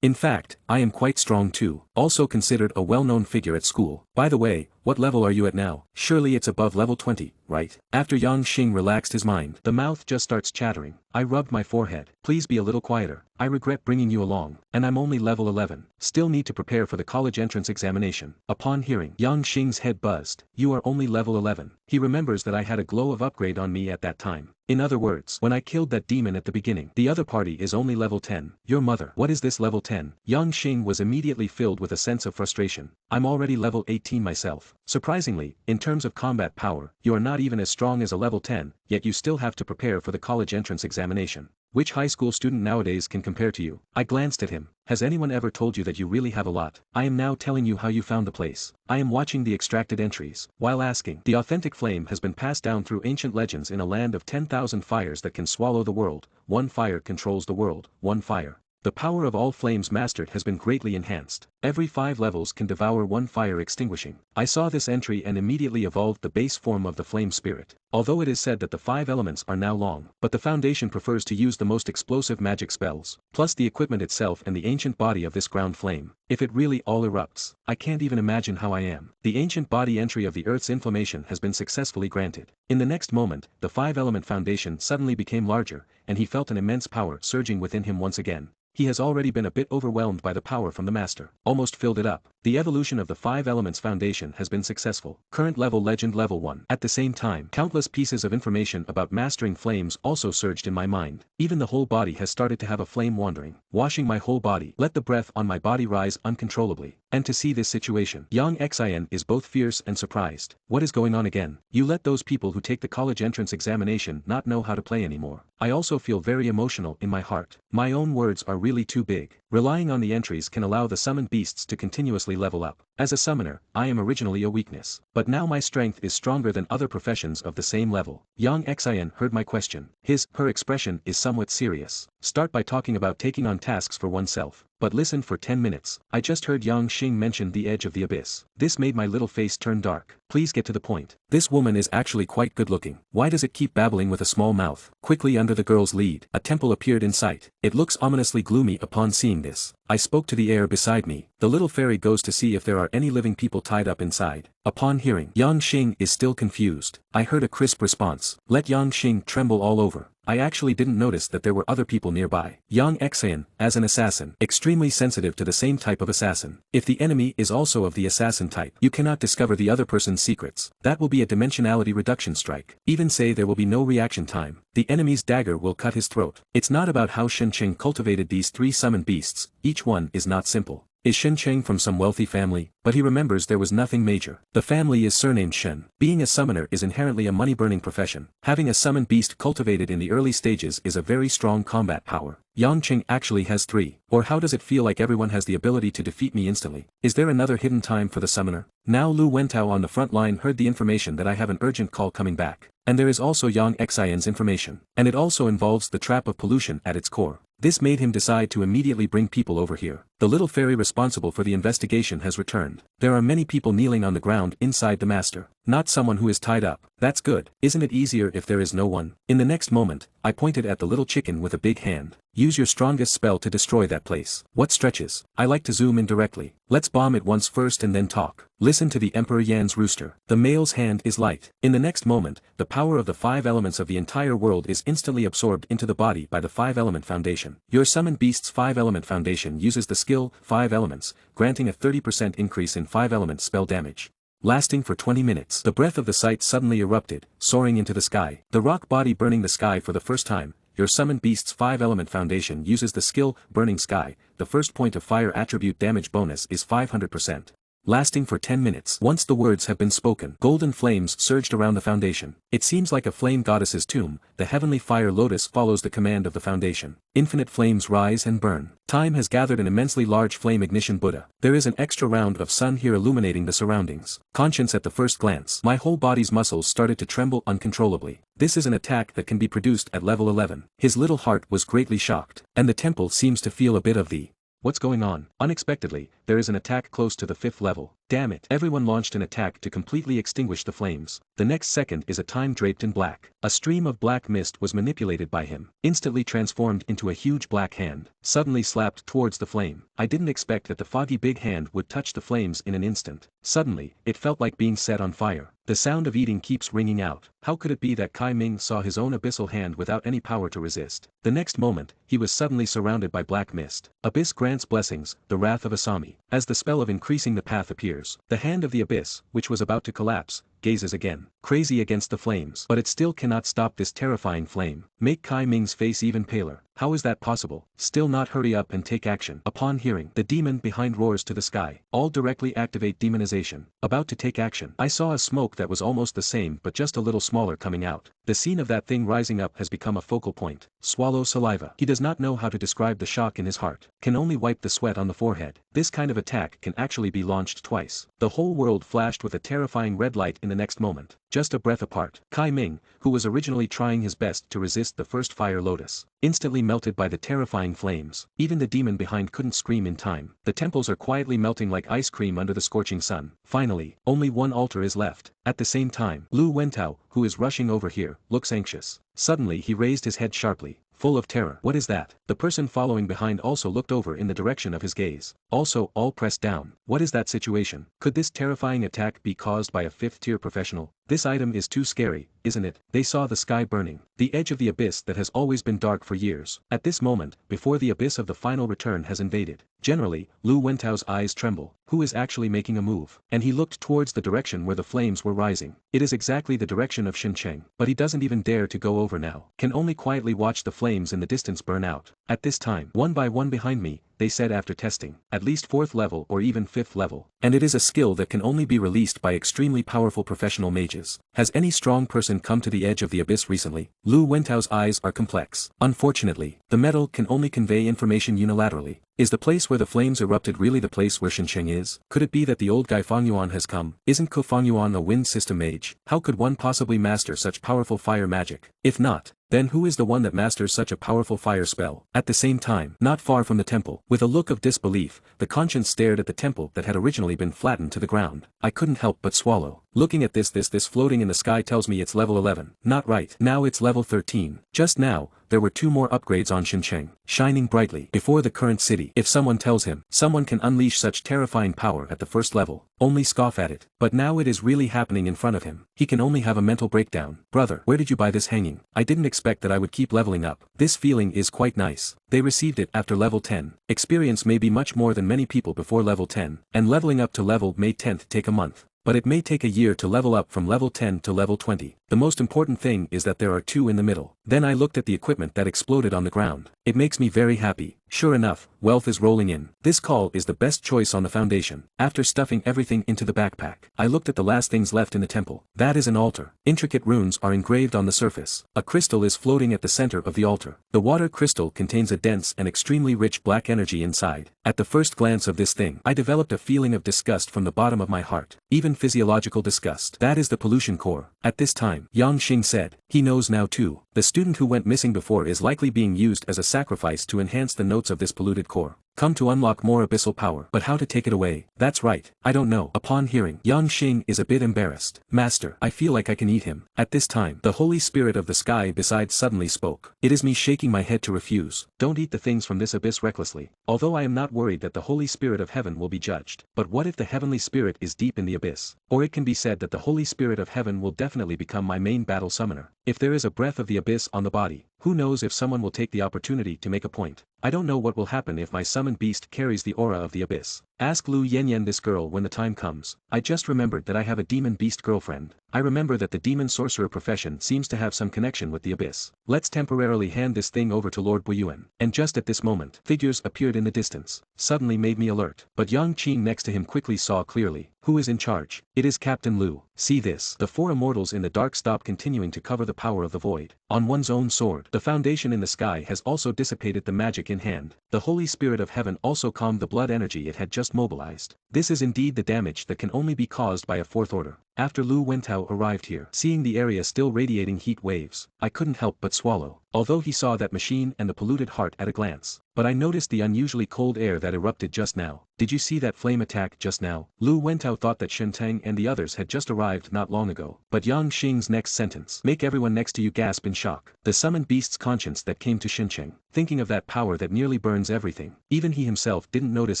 In fact, I am quite strong too, also considered a well-known figure at school. By the way, what level are you at now? Surely it's above level 20, right? After Yang Xing relaxed his mind, the mouth just starts chattering. I rubbed my forehead. Please be a little quieter. I regret bringing you along, and I'm only level 11. Still need to prepare for the college entrance examination. Upon hearing, Yang Xing's head buzzed. You are only level 11. He remembers that I had a glow of upgrade on me at that time. In other words, when I killed that demon at the beginning, the other party is only level 10. Your mother. What is this level 10? Yang Xing was immediately filled with a sense of frustration. I'm already level 18 myself. Surprisingly, in terms of combat power, you are not even as strong as a level 10, yet you still have to prepare for the college entrance examination. Which high school student nowadays can compare to you? I glanced at him. Has anyone ever told you that you really have a lot? I am now telling you how you found the place. I am watching the extracted entries, while asking. The authentic flame has been passed down through ancient legends in a land of 10,000 fires that can swallow the world. One fire controls the world, one fire. The power of all flames mastered has been greatly enhanced. Every 5 levels can devour one fire extinguishing. I saw this entry and immediately evolved the base form of the flame spirit. Although it is said that the 5 elements are now long, but the foundation prefers to use the most explosive magic spells, plus the equipment itself and the ancient body of this ground flame. If it really all erupts, I can't even imagine how I am. The ancient body entry of the Earth's inflammation has been successfully granted. In the next moment, the 5-element foundation suddenly became larger, and he felt an immense power surging within him once again. He has already been a bit overwhelmed by the power from the master, almost filled it up. The evolution of the 5 elements foundation has been successful. Current level legend level 1. At the same time, countless pieces of information about mastering flames also surged in my mind. Even the whole body has started to have a flame wandering, washing my whole body. Let the breath on my body rise uncontrollably. And to see this situation, Yang Xian is both fierce and surprised. What is going on again? You let those people who take the college entrance examination not know how to play anymore. I also feel very emotional in my heart. My own words are really too big. Relying on the entries can allow the summoned beasts to continuously level up. As a summoner, I am originally a weakness. But now my strength is stronger than other professions of the same level. Yang Xian heard my question. Her expression is somewhat serious. Start by talking about taking on tasks for oneself. But listen for 10 minutes. I just heard Yang Xing mention the edge of the abyss. This made my little face turn dark. Please get to the point. This woman is actually quite good looking. Why does it keep babbling with a small mouth? Quickly under the girl's lead, a temple appeared in sight. It looks ominously gloomy upon seeing this. I spoke to the air beside me. The little fairy goes to see if there are any living people tied up inside. Upon hearing, Yang Xing is still confused. I heard a crisp response. Let Yang Xing tremble all over. I actually didn't notice that there were other people nearby. Yang Xian, as an assassin, extremely sensitive to the same type of assassin. If the enemy is also of the assassin type, you cannot discover the other person's secrets. That will be a dimensionality reduction strike. Even say there will be no reaction time. The enemy's dagger will cut his throat. It's not about how Shen Qing cultivated these 3 summoned beasts. Each one is not simple. Is Shen Qing from some wealthy family? But he remembers there was nothing major. The family is surnamed Shen. Being a summoner is inherently a money-burning profession. Having a summoned beast cultivated in the early stages is a very strong combat power. Yang Qing actually has 3. Or how does it feel like everyone has the ability to defeat me instantly? Is there another hidden time for the summoner? Now Lu Wentao on the front line heard the information that I have an urgent call coming back. And there is also Yang Xian's information. And it also involves the trap of pollution at its core. This made him decide to immediately bring people over here. The little fairy responsible for the investigation has returned. There are many people kneeling on the ground inside the master. Not someone who is tied up. That's good. Isn't it easier if there is no one? In the next moment, I pointed at the little chicken with a big hand. Use your strongest spell to destroy that place. What stretches? I like to zoom in directly. Let's bomb it once first and then talk. Listen to the Emperor Yan's rooster. The male's hand is light. In the next moment, the power of the 5 elements of the entire world is instantly absorbed into the body by the 5-element foundation. Your summoned beast's 5-element foundation uses the skill 5 elements, granting a 30% increase in 5-element spell damage. Lasting for 20 minutes. The breath of the sight suddenly erupted, soaring into the sky. The rock body burning the sky for the first time. Your summoned beast's 5-element foundation uses the skill Burning Sky. The first point of fire attribute damage bonus is 500%. Lasting for 10 minutes. Once the words have been spoken, golden flames surged around the foundation. It seems like a flame goddess's tomb. The heavenly fire lotus follows the command of the foundation. Infinite flames rise and burn. Time has gathered an immensely large flame ignition Buddha. There is an extra round of sun here illuminating the surroundings. Conscience at the first glance. My whole body's muscles started to tremble uncontrollably. This is an attack that can be produced at level 11. His little heart was greatly shocked. And the temple seems to feel a bit of the what's going on? Unexpectedly, there is an attack close to the 5th level. Damn it. Everyone launched an attack to completely extinguish the flames. The next second is a time draped in black. A stream of black mist was manipulated by him, instantly transformed into a huge black hand, suddenly slapped towards the flame. I didn't expect that the foggy big hand would touch the flames in an instant. Suddenly, it felt like being set on fire. The sound of eating keeps ringing out. How could it be that Kai Ming saw his own abyssal hand without any power to resist? The next moment, he was suddenly surrounded by black mist. Abyss grants blessings, the wrath of Asami. As the spell of increasing the path appears, the hand of the abyss, which was about to collapse, gazes again, crazy against the flames. But it still cannot stop this terrifying flame. Make Kai Ming's face even paler. How is that possible? Still not hurry up and take action. Upon hearing, the demon behind roars to the sky. All directly activate demonization. About to take action. I saw a smoke that was almost the same but just a little smaller coming out. The scene of that thing rising up has become a focal point. Swallow saliva. He does not know how to describe the shock in his heart. Can only wipe the sweat on the forehead. This kind of attack can actually be launched twice. The whole world flashed with a terrifying red light in the next moment. Just a breath apart. Kai Ming, who was originally trying his best to resist the first fire lotus, instantly melted by the terrifying flames. Even the demon behind couldn't scream in time. The temples are quietly melting like ice cream under the scorching sun. Finally, only one altar is left. At the same time, Lu Wentao, who is rushing over here, looks anxious. Suddenly he raised his head sharply, full of terror. What is that? The person following behind also looked over in the direction of his gaze. Also, all pressed down. What is that situation? Could this terrifying attack be caused by a 5th-tier professional? This item is too scary, isn't it? They saw the sky burning. The edge of the abyss that has always been dark for years. At this moment, before the abyss of the final return has invaded. Generally, Lu Wentao's eyes tremble. Who is actually making a move? And he looked towards the direction where the flames were rising. It is exactly the direction of Shen Cheng. But he doesn't even dare to go over now. Can only quietly watch the flames in the distance burn out. At this time, one by one behind me, they said after testing, at least 4th level or even 5th level. And it is a skill that can only be released by extremely powerful professional mages. Has any strong person come to the edge of the abyss recently? Lu Wentao's eyes are complex. Unfortunately, the metal can only convey information unilaterally. Is the place where the flames erupted really the place where Shensheng is? Could it be that the old guy Fangyuan has come? Isn't Ko Fangyuan a wind system mage? How could one possibly master such powerful fire magic? If not, then who is the one that masters such a powerful fire spell? At the same time, not far from the temple, with a look of disbelief, the conscience stared at the temple that had originally been flattened to the ground. I couldn't help but swallow. Looking at this floating in the sky tells me it's level 11. Not right. Now it's level 13. Just now, there were 2 more upgrades on Xincheng, shining brightly before the current city. If someone tells him, someone can unleash such terrifying power at the first level, only scoff at it. But now it is really happening in front of him. He can only have a mental breakdown. Brother, where did you buy this hanging? I didn't expect that I would keep leveling up. This feeling is quite nice. They received it after level 10. Experience may be much more than many people before level 10, and leveling up to level may 10th take a month. But it may take a year to level up from level 10 to level 20. The most important thing is that there are 2 in the middle. Then I looked at the equipment that exploded on the ground. It makes me very happy. Sure enough, wealth is rolling in. This call is the best choice on the foundation. After stuffing everything into the backpack, I looked at the last things left in the temple. That is an altar. Intricate runes are engraved on the surface. A crystal is floating at the center of the altar. The water crystal contains a dense and extremely rich black energy inside. At the first glance of this thing, I developed a feeling of disgust from the bottom of my heart. Even physiological disgust. That is the pollution core. At this time, Yang Xing said, he knows now too. The student who went missing before is likely being used as a sacrifice to enhance the notes of this polluted core. Come to unlock more abyssal power. But how to take it away? That's right, I don't know. Upon hearing, Yang Xing is a bit embarrassed. Master, I feel like I can eat him. At this time, the Holy Spirit of the sky beside suddenly spoke. It is me shaking my head to refuse. Don't eat the things from this abyss recklessly. Although I am not worried that the Holy Spirit of heaven will be judged. But what if the heavenly spirit is deep in the abyss? Or it can be said that the Holy Spirit of heaven will definitely become my main battle summoner. If there is a breath of the abyss on the body, who knows if someone will take the opportunity to make a point. I don't know what will happen if my summoned beast carries the aura of the abyss. Ask Lu Yanyan this girl when the time comes. I just remembered that I have a demon beast girlfriend. I remember that the demon sorcerer profession seems to have some connection with the abyss. Let's temporarily hand this thing over to Lord Buyuan. And just at this moment, figures appeared in the distance. Suddenly made me alert. But Yang Qing next to him quickly saw clearly. Who is in charge? It is Captain Lu. See this. The 4 immortals in the dark stop continuing to cover the power of the void. On one's own sword. The foundation in the sky has also dissipated the magic in hand. The Holy Spirit of Heaven also calmed the blood energy it had just mobilized. This is indeed the damage that can only be caused by a 4th order. After Lu Wentao arrived here, seeing the area still radiating heat waves, I couldn't help but swallow. Although he saw that machine and the polluted heart at a glance. But I noticed the unusually cold air that erupted just now. Did you see that flame attack just now? Lu Wentao thought that Shentang and the others had just arrived not long ago. But Yang Xing's next sentence make everyone next to you gasp in shock. The summoned beast's conscience that came to Xincheng, thinking of that power that nearly burns everything. Even he himself didn't notice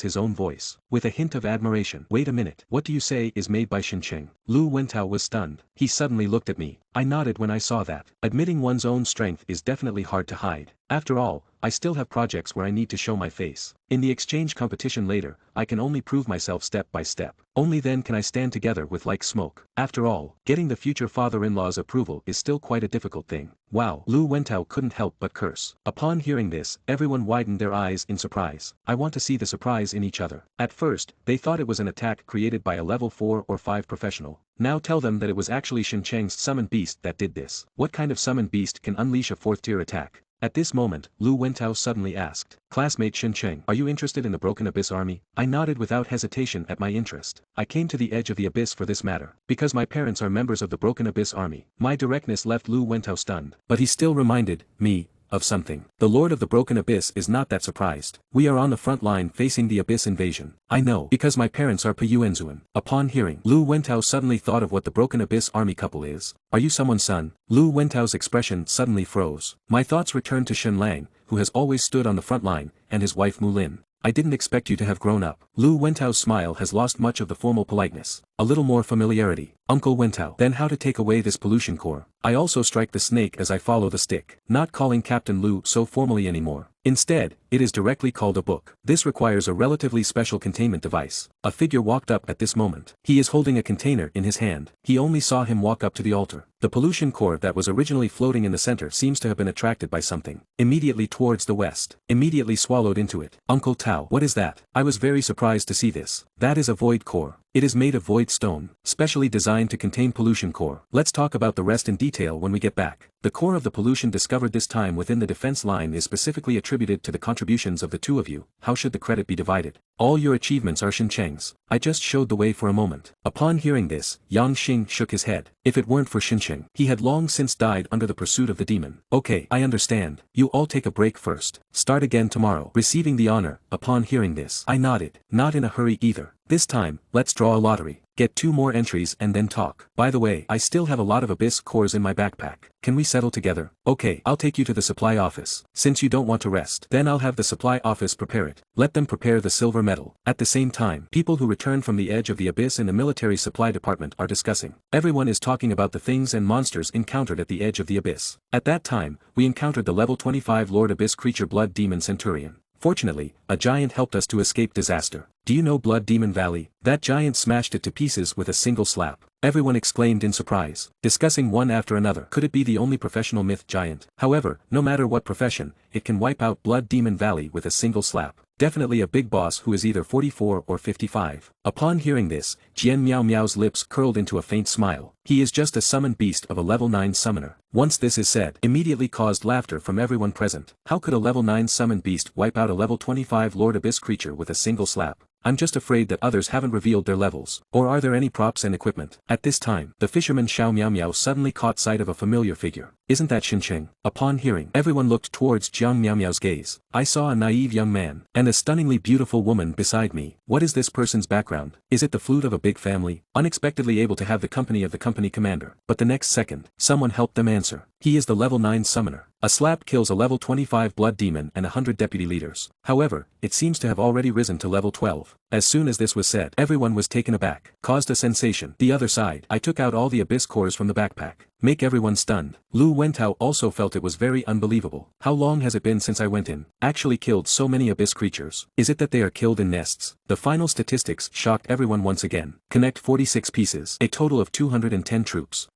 his own voice. With a hint of admiration. Wait a minute. What do you say is made by Xincheng? Lu Wentao was stunned. He suddenly looked at me. I nodded when I saw that. Admitting one's own strength is definitely hard to hide. After all, I still have projects where I need to show my face. In the exchange competition later, I can only prove myself step by step. Only then can I stand together with like smoke. After all, getting the future father-in-law's approval is still quite a difficult thing. Wow. Lu Wentao couldn't help but curse. Upon hearing this, everyone widened their eyes in surprise. I want to see the surprise in each other. At first, they thought it was an attack created by a level 4 or 5 professional. Now tell them that it was actually Xincheng's summoned beast that did this. What kind of summoned beast can unleash a 4th tier attack? At this moment, Lu Wentao suddenly asked, Classmate Xincheng, are you interested in the Broken Abyss army? I nodded without hesitation at my interest. I came to the edge of the abyss for this matter, because my parents are members of the Broken Abyss army. My directness left Lu Wentao stunned. But he still reminded me of something. The Lord of the Broken Abyss is not that surprised. We are on the front line facing the Abyss invasion. I know, because my parents are Peyuanzuan. Upon hearing, Lu Wentao suddenly thought of what the Broken Abyss army couple is. Are you someone's son? Lu Wentao's expression suddenly froze. My thoughts returned to Shen Lang, who has always stood on the front line, and his wife Mu Lin. I didn't expect you to have grown up. Lu Wentao's smile has lost much of the formal politeness. A little more familiarity. Uncle Wentao. Then how to take away this pollution core? I also strike the snake as I follow the stick. Not calling Captain Lu so formally anymore. Instead, it is directly called a book. This requires a relatively special containment device. A figure walked up at this moment. He is holding a container in his hand. He only saw him walk up to the altar. The pollution core that was originally floating in the center seems to have been attracted by something. Immediately towards the west. Immediately swallowed into it. Uncle Tao. What is that? I was very surprised to see this. That is a void core. It is made of void stone, specially designed to contain pollution core. Let's talk about the rest in detail when we get back. The core of the pollution discovered this time within the defense line is specifically attributed to the contributions of the two of you. How should the credit be divided? All your achievements are Xincheng's. I just showed the way for a moment. Upon hearing this, Yang Xing shook his head. If it weren't for Xincheng, he had long since died under the pursuit of the demon. Okay, I understand. You all take a break first. Start again tomorrow. Receiving the honor. Upon hearing this, I nodded. Not in a hurry either. This time, let's draw a lottery. get 2 more entries and then talk. By the way, I still have a lot of abyss cores in my backpack. Can we settle together? Okay, I'll take you to the supply office. Since you don't want to rest, then I'll have the supply office prepare it. Let them prepare the silver metal. At the same time, people who return from the edge of the abyss in the military supply department are discussing. Everyone is talking about the things and monsters encountered at the edge of the abyss. At that time, we encountered the level 25 Lord Abyss creature Blood Demon Centurion. Fortunately, a giant helped us to escape disaster. Do you know Blood Demon Valley? That giant smashed it to pieces with a single slap. Everyone exclaimed in surprise, discussing one after another. Could it be the only professional myth giant? However, no matter what profession, it can wipe out Blood Demon Valley with a single slap. Definitely a big boss who is either 44 or 55. Upon hearing this, Jian Miao Miao's lips curled into a faint smile. He is just a summoned beast of a level 9 summoner. Once this is said, immediately caused laughter from everyone present. How could a level 9 summoned beast wipe out a level 25 Lord Abyss creature with a single slap? I'm just afraid that others haven't revealed their levels. Or are there any props and equipment? At this time, the fisherman Xiao Miao Miao suddenly caught sight of a familiar figure. Isn't that Xincheng? Upon hearing, everyone looked towards Jiang Miao Miao's gaze. I saw a naive young man, and a stunningly beautiful woman beside me. What is this person's background? Is it the flute of a big family? Unexpectedly able to have the company of the company commander. But the next second, someone helped them answer. He is the level 9 summoner. A slap kills a level 25 blood demon and 100 deputy leaders. However, it seems to have already risen to level 12. As soon as this was said, everyone was taken aback. Caused a sensation. The other side, I took out all the abyss cores from the backpack. Make everyone stunned. Lu Wentao also felt it was very unbelievable. How long has it been since I went in? Actually killed so many abyss creatures. Is it that they are killed in nests? The final statistics shocked everyone once again. Connect 46 pieces. A total of 210 troops.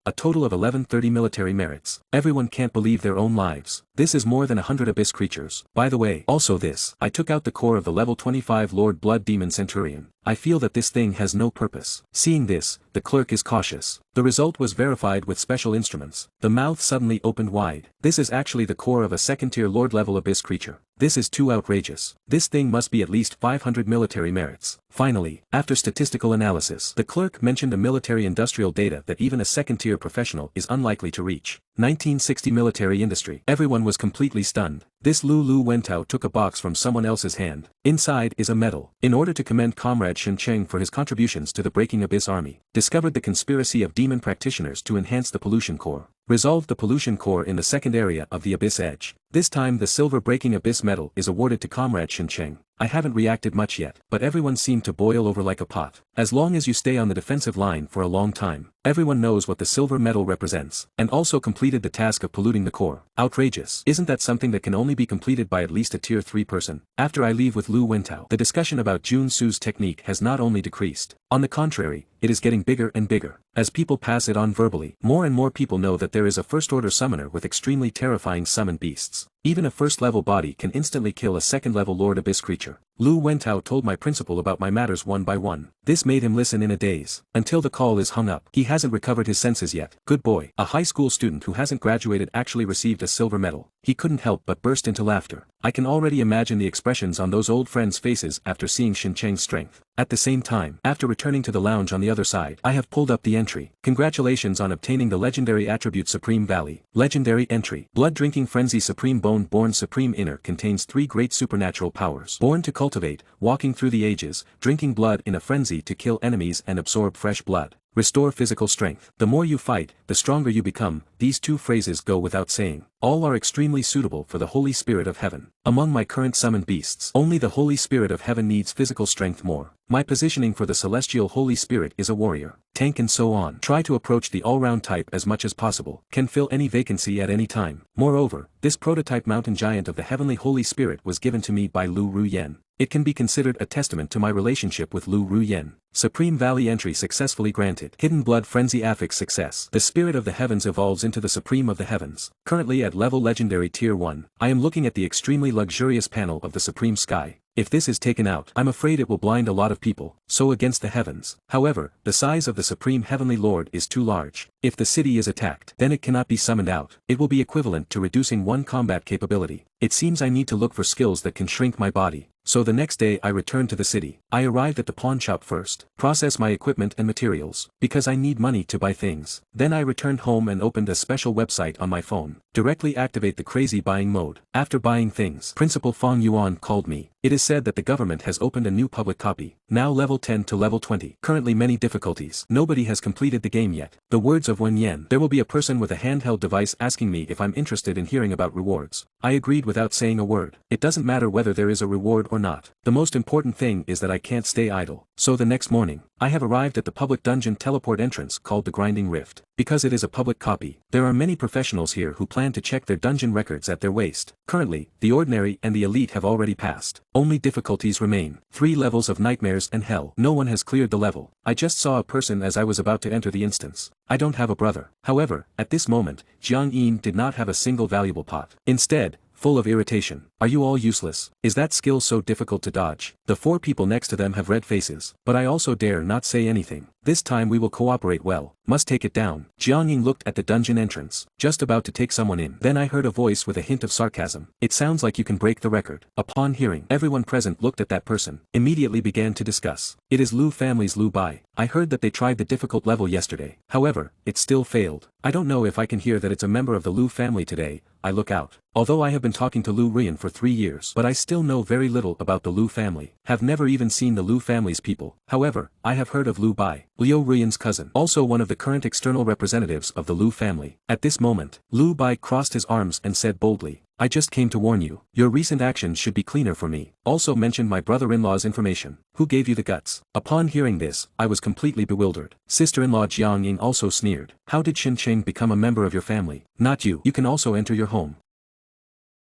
A total of 1130 military merits. Everyone can't believe their own lives. This is more than 100 abyss creatures. By the way, also this, I took out the core of the level 25 Lord Blood Demon Centurion. I feel that this thing has no purpose. Seeing this, the clerk is cautious. The result was verified with special instruments. The mouth suddenly opened wide. This is actually the core of a second-tier Lord level abyss creature. This is too outrageous. This thing must be at least 500 military merits. Finally, after statistical analysis, the clerk mentioned a military industrial data that even a second-tier professional is unlikely to reach. 1960 military industry. Everyone was completely stunned. This Lu Wentao took a box from someone else's hand. Inside is a medal. In order to commend Comrade Shen Cheng for his contributions to the Breaking Abyss Army. Discovered the conspiracy of demon practitioners to enhance the pollution core. Resolved the pollution core in the second area of the Abyss Edge. This time the silver Breaking Abyss medal is awarded to Comrade Shen Cheng. I haven't reacted much yet, but everyone seemed to boil over like a pot. As long as you stay on the defensive line for a long time, everyone knows what the silver medal represents, and also completed the task of polluting the core. Outrageous. Isn't that something that can only be completed by at least a tier 3 person? After I leave with Lu Wentao, the discussion about Jun Su's technique has not only decreased. On the contrary, it is getting bigger and bigger. As people pass it on verbally, more and more people know that there is a first-order summoner with extremely terrifying summoned beasts. Even a first-level body can instantly kill a second-level Lord Abyss creature. Lu Wentao told my principal about my matters one by one. This made him listen in a daze. Until the call is hung up. He hasn't recovered his senses yet. Good boy. A high school student who hasn't graduated actually received a silver medal. He couldn't help but burst into laughter. I can already imagine the expressions on those old friends' faces after seeing Shen Cheng's strength. At the same time, after returning to the lounge on the other side, I have pulled up the entry. Congratulations on obtaining the legendary attribute Supreme Valley. Legendary entry. Blood-drinking frenzy Supreme Bone Born Supreme Inner contains 3 great supernatural powers. Born to cultivate, walking through the ages, drinking blood in a frenzy to kill enemies and absorb fresh blood. Restore physical strength. The more you fight, the stronger you become. These 2 phrases go without saying. All are extremely suitable for the Holy Spirit of Heaven. Among my current summoned beasts, only the Holy Spirit of Heaven needs physical strength more. My positioning for the Celestial Holy Spirit is a warrior, tank and so on. Try to approach the all-round type as much as possible. Can fill any vacancy at any time. Moreover, this prototype mountain giant of the Heavenly Holy Spirit was given to me by Lu Ruyen. It can be considered a testament to my relationship with Lu Ruyen. Supreme Valley entry successfully granted. Hidden Blood Frenzy affix success. The Spirit of the Heavens evolves into the Supreme of the Heavens. Currently at level Legendary Tier 1, I am looking at the extremely luxurious panel of the Supreme Sky. If this is taken out, I'm afraid it will blind a lot of people, so against the heavens. However, the size of the Supreme Heavenly Lord is too large. If the city is attacked, then it cannot be summoned out. It will be equivalent to reducing 1 combat capability. It seems I need to look for skills that can shrink my body. So the next day I returned to the city. I arrived at the pawn shop first, process my equipment and materials, because I need money to buy things. Then I returned home and opened a special website on my phone. Directly activate the crazy buying mode. After buying things, Principal Fong Yuan called me. It is said that the government has opened a new public copy, now level 10 to level 20. Currently many difficulties. Nobody has completed the game yet. The words of Wen Yen. There will be a person with a handheld device asking me if I'm interested in hearing about rewards. I agreed without saying a word. It doesn't matter whether there is a reward or not. The most important thing is that I can't stay idle. So the next morning, I have arrived at the public dungeon teleport entrance called the Grinding Rift. Because it is a public copy, there are many professionals here who plan to check their dungeon records at their waist. Currently, the ordinary and the elite have already passed. Only difficulties remain. 3 levels of nightmares and hell. No one has cleared the level. I just saw a person as I was about to enter the instance. I don't have a brother. However, at this moment, Jiang Yin did not have a single valuable pot. Instead, full of irritation. Are you all useless? Is that skill so difficult to dodge? The 4 people next to them have red faces, but I also dare not say anything. This time we will cooperate well. Must take it down. Jiang Ying looked at the dungeon entrance, just about to take someone in. Then I heard a voice with a hint of sarcasm. It sounds like you can break the record. Upon hearing, everyone present looked at that person, immediately began to discuss. It is Lu family's Lu Bai. I heard that they tried the difficult level yesterday. However, it still failed. I don't know if I can hear that it's a member of the Lu family today. I look out. Although I have been talking to Lu Rian for 3 years, but I still know very little about the Lu family. Have never even seen the Lu family's people. However, I have heard of Lu Bai, Liu Rian's cousin, also one of the current external representatives of the Lu family. At this moment, Lu Bai crossed his arms and said boldly, I just came to warn you. Your recent actions should be cleaner for me. Also mentioned my brother-in-law's information. Who gave you the guts? Upon hearing this, I was completely bewildered. Sister-in-law Jiang Ying also sneered. How did Xin Cheng become a member of your family? Not you. You can also enter your home.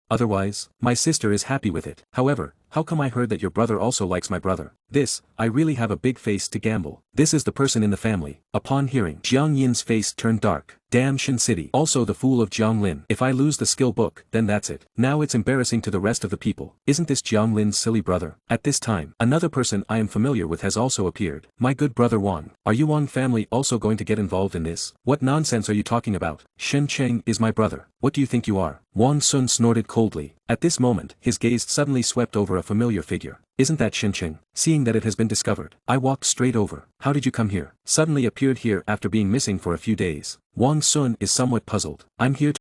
Otherwise, my sister is happy with it. However, how come I heard that your brother also likes my brother? I really have a big face to gamble. This is the person in the family. Upon hearing, Jiang Yin's face turned dark. Damn Shin City. Also the fool of Jiang Lin. If I lose the skill book, then that's it. Now it's embarrassing to the rest of the people. Isn't this Jiang Lin's silly brother? At this time, another person I am familiar with has also appeared. My good brother Wang. Are you Wang family also going to get involved in this? What nonsense are you talking about? Shen Cheng is my brother. What do you think you are? Wang Sun snorted coldly. At this moment, his gaze suddenly swept over a familiar figure. Isn't that Shin Cheng? Seeing that it has been discovered, I walked straight over. How did you come here? Suddenly appeared here after being missing for a few days. Wang Sun is somewhat puzzled. I'm here to...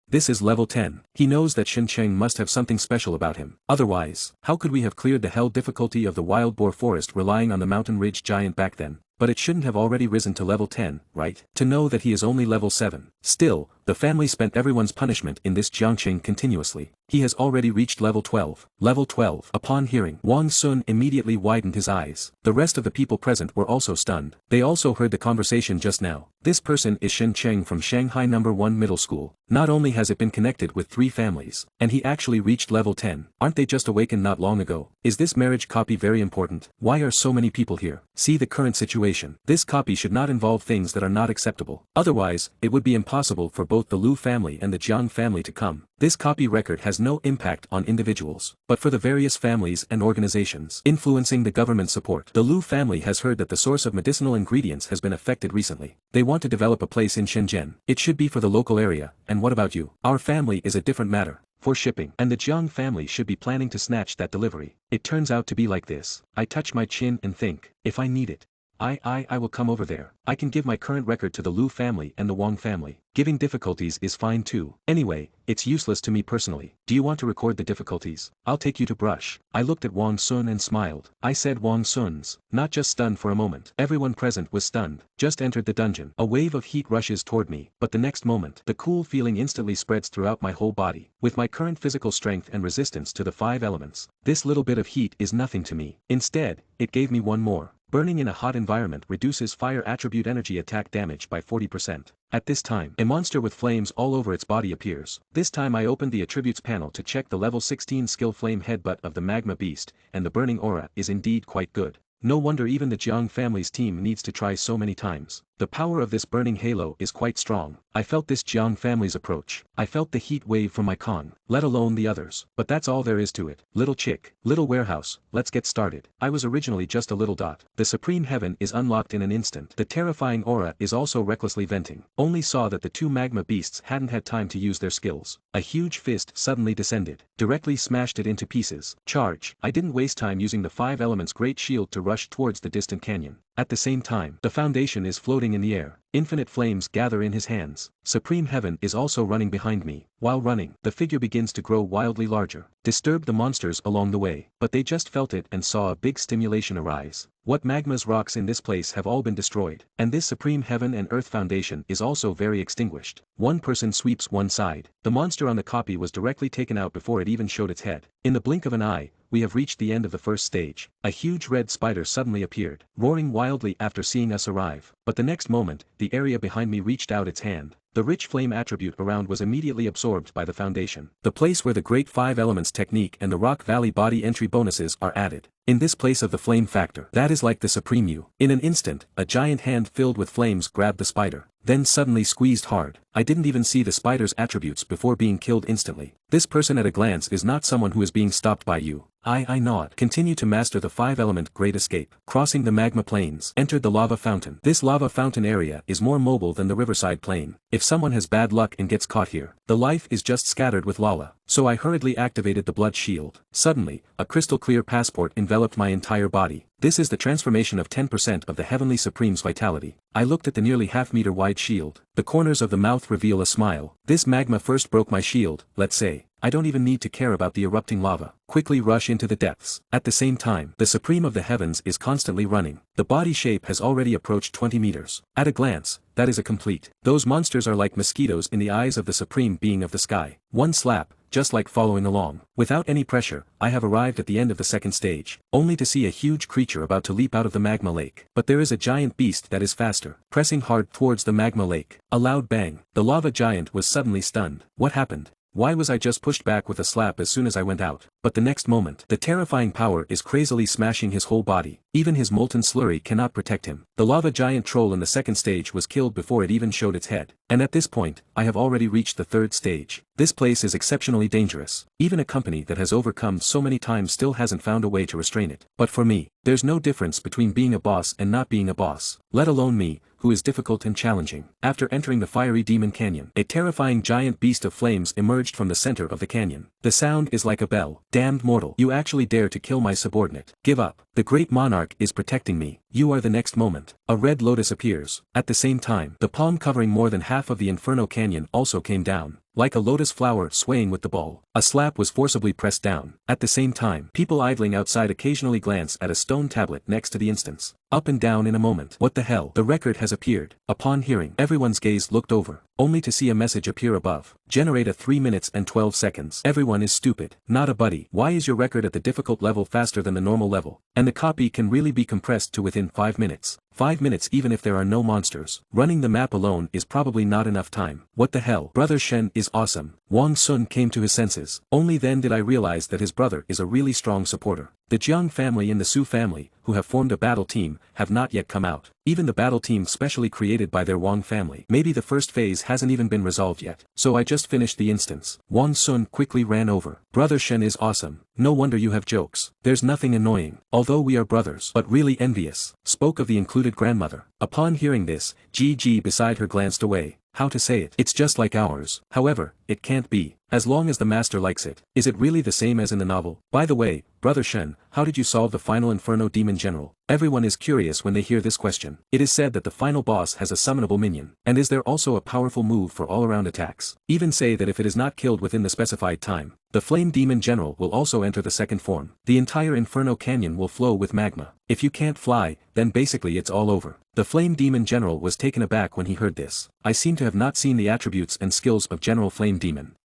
This is level 10. He knows that Shin Cheng must have something special about him. Otherwise, how could we have cleared the hell difficulty of the wild boar forest relying on the mountain ridge giant back then? But it shouldn't have already risen to level 10, right? To know that he is only level 7. Still, the family spent everyone's punishment in this Jiangqing continuously. He has already reached level 12. Level 12. Upon hearing, Wang Sun immediately widened his eyes. The rest of the people present were also stunned. They also heard the conversation just now. This person is Shen Cheng from Shanghai No. 1 Middle School. Not only has it been connected with 3 families, and he actually reached level 10. Aren't they just awakened not long ago? Is this marriage copy very important? Why are so many people here? See the current situation. This copy should not involve things that are not acceptable. Otherwise, it would be impossible for both the Lu family and the Jiang family to come. This copy record has no impact on individuals, but for the various families and organizations influencing the government support. The Lu family has heard that the source of medicinal ingredients has been affected recently. They want to develop a place in Shenzhen. It should be for the local area. And what about you? Our family is a different matter. For shipping. And the Jiang family should be planning to snatch that delivery. It turns out to be like this. I touch my chin and think, if I need it, I will come over there. I can give my current record to the Lu family and the Wang family. Giving difficulties is fine too. Anyway, it's useless to me personally. Do you want to record the difficulties? I'll take you to brush. I looked at Wang Sun and smiled. I said Wang Sun's, not just stunned for a moment. Everyone present was stunned. Just entered the dungeon. A wave of heat rushes toward me, but the next moment, the cool feeling instantly spreads throughout my whole body. With my current physical strength and resistance to the 5 elements, this little bit of heat is nothing to me. Instead, it gave me one more. Burning in a hot environment reduces fire attribute energy attack damage by 40%. At this time, a monster with flames all over its body appears. This time I opened the attributes panel to check the level 16 skill flame headbutt of the magma beast, and the burning aura is indeed quite good. No wonder even the Jiang family's team needs to try so many times. The power of this burning halo is quite strong. I felt this Jiang family's approach. I felt the heat wave from my con, let alone the others. But that's all there is to it. Little chick, little warehouse, let's get started. I was originally just a little dot. The supreme heaven is unlocked in an instant. The terrifying aura is also recklessly venting. Only saw that the 2 magma beasts hadn't had time to use their skills. A huge fist suddenly descended, directly smashed it into pieces. Charge. I didn't waste time using the 5 elements great shield to rush towards the distant canyon. At the same time, the foundation is floating in the air. Infinite flames gather in his hands. Supreme Heaven is also running behind me. While running, the figure begins to grow wildly larger. Disturb the monsters along the way, but they just felt it and saw a big stimulation arise. What magma's rocks in this place have all been destroyed, and this Supreme Heaven and Earth foundation is also very extinguished. One person sweeps one side. The monster on the copy was directly taken out before it even showed its head. In the blink of an eye, we have reached the end of the first stage. A huge red spider suddenly appeared, roaring wildly after seeing us arrive. But the next moment, the area behind me reached out its hand. The rich flame attribute around was immediately absorbed by the foundation. The place where the Great 5 Elements technique and the Rock Valley body entry bonuses are added. In this place of the flame factor, that is like the Supreme You. In an instant, a giant hand filled with flames grabbed the spider, then suddenly squeezed hard. I didn't even see the spider's attributes before being killed instantly. This person at a glance is not someone who is being stopped by you. I nod. Continue to master the 5-element Great Escape. Crossing the magma plains. Entered the lava fountain. This lava fountain area is more mobile than the riverside plain. If someone has bad luck and gets caught here, the life is just scattered with lava. So I hurriedly activated the blood shield. Suddenly, a crystal clear passport enveloped my entire body. This is the transformation of 10% of the Heavenly Supreme's vitality. I looked at the nearly half-meter wide shield. The corners of the mouth reveal a smile. This magma first broke my shield, let's say. I don't even need to care about the erupting lava. Quickly rush into the depths. At the same time, the Supreme of the Heavens is constantly running. The body shape has already approached 20 meters. At a glance, that is a complete. Those monsters are like mosquitoes in the eyes of the Supreme Being of the sky. One slap, just like following along. Without any pressure, I have arrived at the end of the second stage, only to see a huge creature about to leap out of the magma lake. But there is a giant beast that is faster, pressing hard towards the magma lake. A loud bang. The lava giant was suddenly stunned. What happened? Why was I just pushed back with a slap as soon as I went out? But the next moment, the terrifying power is crazily smashing his whole body. Even his molten slurry cannot protect him. The lava giant troll in the second stage was killed before it even showed its head. And at this point, I have already reached the third stage. This place is exceptionally dangerous. Even a company that has overcome so many times still hasn't found a way to restrain it. But for me, there's no difference between being a boss and not being a boss. Let alone me, who is difficult and challenging. After entering the fiery demon canyon, a terrifying giant beast of flames emerged from the center of the canyon. The sound is like a bell. Damned mortal, you actually dare to kill my subordinate. Give up. The great monarch is protecting me. You are the next moment. A red lotus appears. At the same time, the palm covering more than half of the Inferno Canyon also came down. Like a lotus flower swaying with the ball, a slap was forcibly pressed down. At the same time, people idling outside occasionally glance at a stone tablet next to the instance. Up and down in a moment. What the hell? The record has appeared. Upon hearing, everyone's gaze looked over, only to see a message appear above. Generate a 3 minutes and 12 seconds. Everyone is stupid. Not a buddy. Why is your record at the difficult level faster than the normal level? And the copy can really be compressed to within 5 minutes. 5 minutes even if there are no monsters. Running the map alone is probably not enough time. What the hell? Brother Shen is awesome. Wang Sun came to his senses. Only then did I realize that his brother is a really strong supporter. The Jiang family and the Su family, who have formed a battle team, have not yet come out. Even the battle team specially created by their Wang family. Maybe the first phase hasn't even been resolved yet. So I just finished the instance. Wang Sun quickly ran over. Brother Shen is awesome. No wonder you have jokes. There's nothing annoying. Although we are brothers, but really envious. Spoke of the included grandmother. Upon hearing this, Gigi beside her glanced away. How to say it? It's just like ours. However, it can't be. As long as the master likes it. Is it really the same as in the novel? By the way, Brother Shen, how did you solve the final Inferno Demon General? Everyone is curious when they hear this question. It is said that the final boss has a summonable minion. And is there also a powerful move for all-around attacks? Even say that if it is not killed within the specified time, the Flame Demon General will also enter the second form. The entire Inferno Canyon will flow with magma. If you can't fly, then basically it's all over. The Flame Demon General was taken aback when he heard this. I seem to have not seen the attributes and skills of General Flame Demon.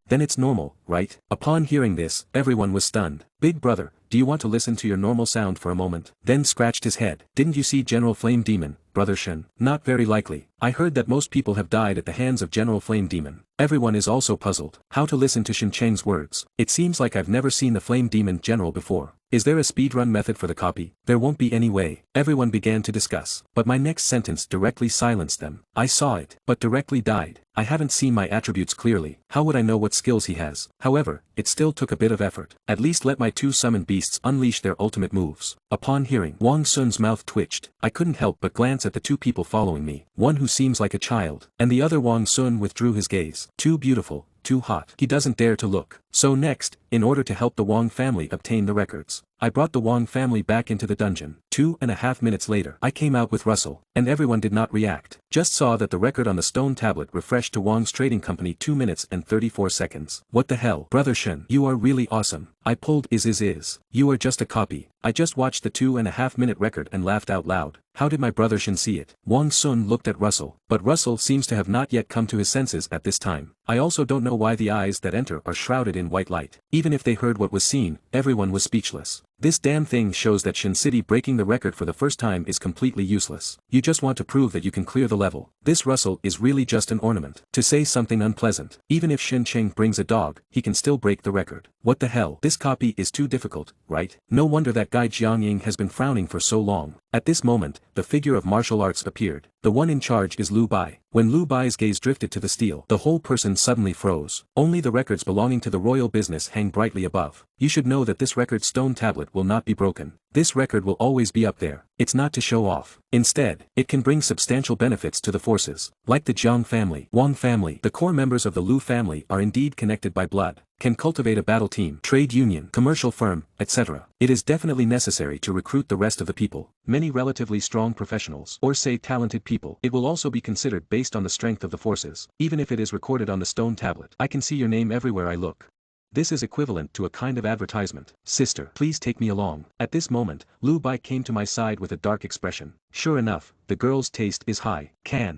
Then it's normal, right? Upon hearing this, everyone was stunned. Big brother, do you want to listen to your normal sound for a moment? Then scratched his head. Didn't you see General Flame Demon, Brother Shen? Not very likely. I heard that most people have died at the hands of General Flame Demon. Everyone is also puzzled. How to listen to Shen Cheng's words? It seems like I've never seen the Flame Demon General before. Is there a speedrun method for the copy? There won't be any way. Everyone began to discuss. But my next sentence directly silenced them. I saw it, but directly died. I haven't seen my attributes clearly. How would I know what skills he has? However, it still took a bit of effort. At least let my two summoned beasts unleash their ultimate moves. Upon hearing, Wang Sun's mouth twitched. I couldn't help but glance at the two people following me. One who seems like a child, and the other Wang Sun withdrew his gaze. Too beautiful. Too hot. He doesn't dare to look. So next, in order to help the Wong family obtain the records, I brought the Wong family back into the dungeon. 2.5 minutes later, I came out with Russell, and everyone did not react. Just saw that the record on the stone tablet refreshed to Wong's trading company 2 minutes and 34 seconds. What the hell? Brother Shen, you are really awesome. I pulled is. You are just a copy. I just watched the 2.5 minute record and laughed out loud. How did my brother Shen see it? Wang Sun looked at Russell, but Russell seems to have not yet come to his senses at this time. I also don't know why the eyes that enter are shrouded in white light. Even if they heard what was seen, everyone was speechless. This damn thing shows that Shen City breaking the record for the first time is completely useless. You just want to prove that you can clear the level. This Russell is really just an ornament. To say something unpleasant, even if Shen Cheng brings a dog, he can still break the record. What the hell? This copy is too difficult, right? No wonder that guy Jiang Ying has been frowning for so long. At this moment, the figure of martial arts appeared. The one in charge is Lu Bai. When Lu Bai's gaze drifted to the steel, the whole person suddenly froze. Only the records belonging to the royal business hang brightly above. You should know that this record stone tablet will not be broken. This record will always be up there. It's not to show off. Instead, it can bring substantial benefits to the forces. Like the Jiang family, Wang family, the core members of the Lu family are indeed connected by blood, can cultivate a battle team, trade union, commercial firm, etc. It is definitely necessary to recruit the rest of the people, many relatively strong professionals, or say talented people. It will also be considered based on the strength of the forces, even if it is recorded on the stone tablet. I can see your name everywhere I look. This is equivalent to a kind of advertisement. Sister, please take me along. At this moment, Lu Bai came to my side with a dark expression. Sure enough, the girl's taste is high.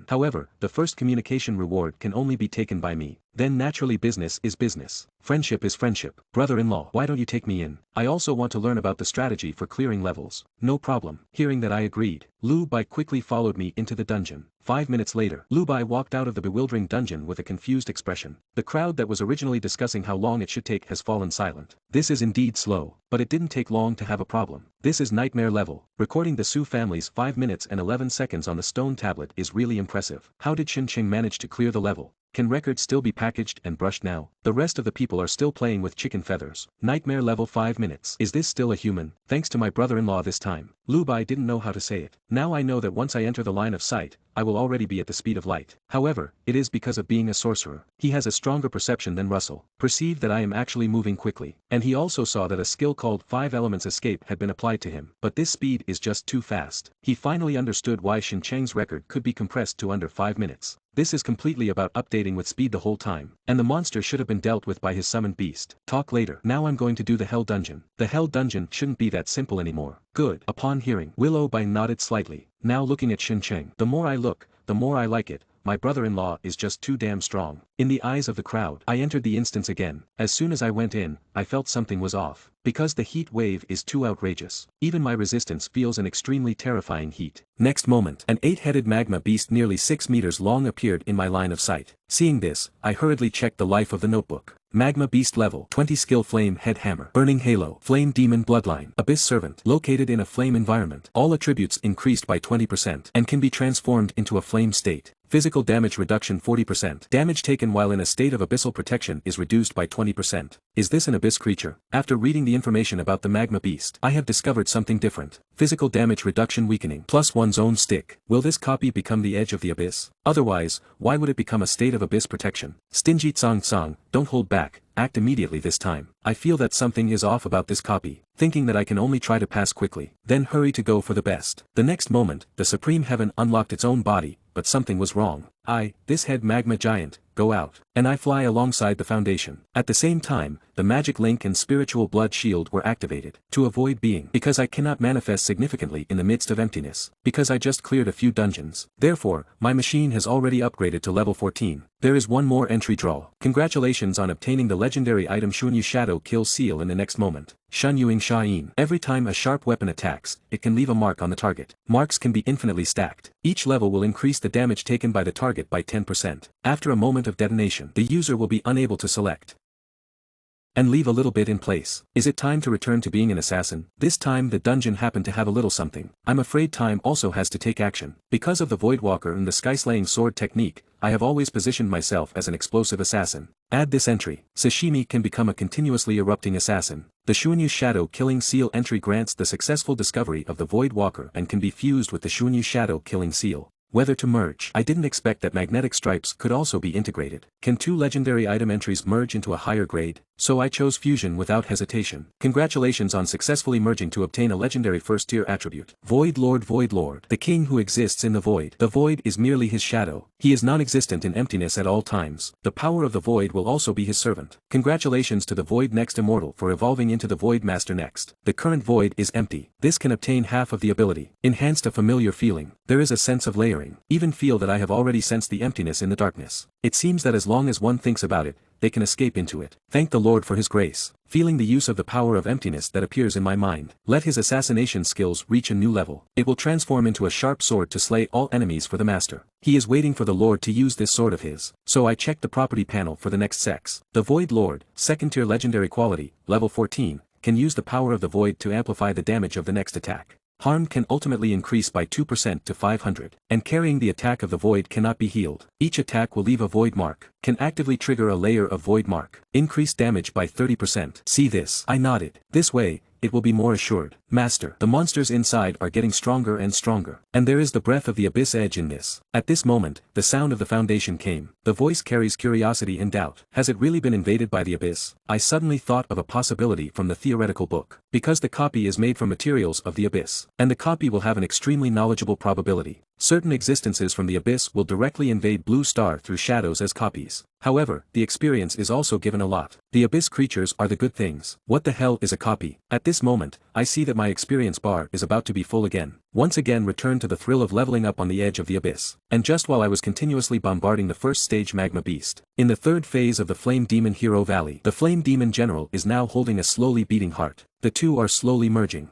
However, the first communication reward can only be taken by me. Then naturally business is business. Friendship is friendship. Brother-in-law, why don't you take me in? I also want to learn about the strategy for clearing levels. No problem. Hearing that I agreed, Lu Bai quickly followed me into the dungeon. 5 minutes later, Lu Bai walked out of the bewildering dungeon with a confused expression. The crowd that was originally discussing how long it should take has fallen silent. This is indeed slow, but it didn't take long to have a problem. This is nightmare level. Recording the Su family's 5 minutes and 11 seconds on the stone tablet is really impressive. How did Shen Qing manage to clear the level? Can records still be packaged and brushed now? The rest of the people are still playing with chicken feathers. Nightmare level 5 minutes. Is this still a human? Thanks to my brother-in-law this time. Lu Bai didn't know how to say it. Now I know that once I enter the line of sight, I will already be at the speed of light. However, it is because of being a sorcerer. He has a stronger perception than Russell. Perceived that I am actually moving quickly. And he also saw that a skill called 5 Elements Escape had been applied to him. But this speed is just too fast. He finally understood why Shen Cheng's record could be compressed to under 5 minutes. This is completely about updating with speed the whole time. And the monster should have been dealt with by his summoned beast. Talk later. Now I'm going to do the Hell Dungeon. The Hell Dungeon shouldn't be that simple anymore. Good. Upon hearing, Willow Bai nodded slightly. Now looking at Shen Cheng. The more I look, the more I like it. My brother-in-law is just too damn strong. In the eyes of the crowd, I entered the instance again. As soon as I went in, I felt something was off. Because the heat wave is too outrageous. Even my resistance feels an extremely terrifying heat. Next moment, an 8-headed magma beast nearly 6 meters long appeared in my line of sight. Seeing this, I hurriedly checked the life of the notebook. Magma Beast level 20 skill Flame Head Hammer, Burning Halo, Flame Demon Bloodline, Abyss Servant, located in a flame environment. All attributes increased by 20% and can be transformed into a flame state. Physical damage reduction 40%. Damage taken while in a state of abyssal protection is reduced by 20%. Is this an abyss creature? After reading the information about the magma beast, I have discovered something different. Physical damage reduction weakening plus one's own stick. Will this copy become the edge of the abyss? Otherwise, why would it become a state of abyss protection? Stingy Tsang, don't hold back. Act immediately this time. I feel that something is off about this copy, thinking that I can only try to pass quickly, then hurry to go for the best. The next moment, the Supreme Heaven unlocked its own body, but something was wrong. This head magma giant, go out, and I fly alongside the foundation. At the same time, the magic link and spiritual blood shield were activated. To avoid being, because I cannot manifest significantly in the midst of emptiness, because I just cleared a few dungeons. Therefore, my machine has already upgraded to level 14. There is one more entry draw. Congratulations on obtaining the legendary item Shunyu Shadow Kill Seal in the next moment. Shun Yuing Sha'in. Every time a sharp weapon attacks, it can leave a mark on the target. Marks can be infinitely stacked. Each level will increase the damage taken by the target by 10%. After a moment of detonation, the user will be unable to select and leave a little bit in place. Is it time to return to being an assassin? This time the dungeon happened to have a little something. I'm afraid time also has to take action. Because of the Voidwalker and the Skyslaying Sword technique, I have always positioned myself as an explosive assassin. Add this entry. Sashimi can become a continuously erupting assassin. The Shunyu Shadow Killing Seal entry grants the successful discovery of the Voidwalker and can be fused with the Shunyu Shadow Killing Seal. Whether to merge. I didn't expect that magnetic stripes could also be integrated. Can two legendary item entries merge into a higher grade? so I chose fusion without hesitation. Congratulations on successfully merging to obtain a legendary first-tier attribute. Void Lord, the king who exists in the void. The void is merely his shadow. He is non-existent in emptiness at all times. The power of the void will also be his servant. Congratulations to the void next immortal for evolving into the void master next. The current void is empty. This can obtain half of the ability. Enhanced a familiar feeling. There is a sense of layering. Even feel that I have already sensed the emptiness in the darkness. It seems that as long as one thinks about it, they can escape into it. Thank the Lord for his grace. Feeling the use of the power of emptiness that appears in my mind. Let his assassination skills reach a new level. It will transform into a sharp sword to slay all enemies for the master. He is waiting for the Lord to use this sword of his. So I checked the property panel for the next sex. The Void Lord, second tier legendary quality, level 14, can use the power of the void to amplify the damage of the next attack. Harm can ultimately increase by 2% to 500, and carrying the attack of the void cannot be healed. Each attack will leave a void mark, can actively trigger a layer of void mark. Increase damage by 30%. See this? I nodded. This way, it will be more assured. Master, the monsters inside are getting stronger and stronger. And there is the breath of the abyss edge in this. At this moment, the sound of the foundation came. The voice carries curiosity and doubt. Has it really been invaded by the abyss? I suddenly thought of a possibility from the theoretical book. Because the copy is made from materials of the abyss. And the copy will have an extremely knowledgeable probability. Certain existences from the abyss will directly invade Blue Star through shadows as copies. However, the experience is also given a lot. The abyss creatures are the good things. What the hell is a copy? At this moment, I see that my experience bar is about to be full again. Once again return to the thrill of leveling up on the edge of the abyss. And just while I was continuously bombarding the first stage magma beast. In the third phase of the Flame Demon Hero Valley. The Flame Demon General is now holding a slowly beating heart. The two are slowly merging.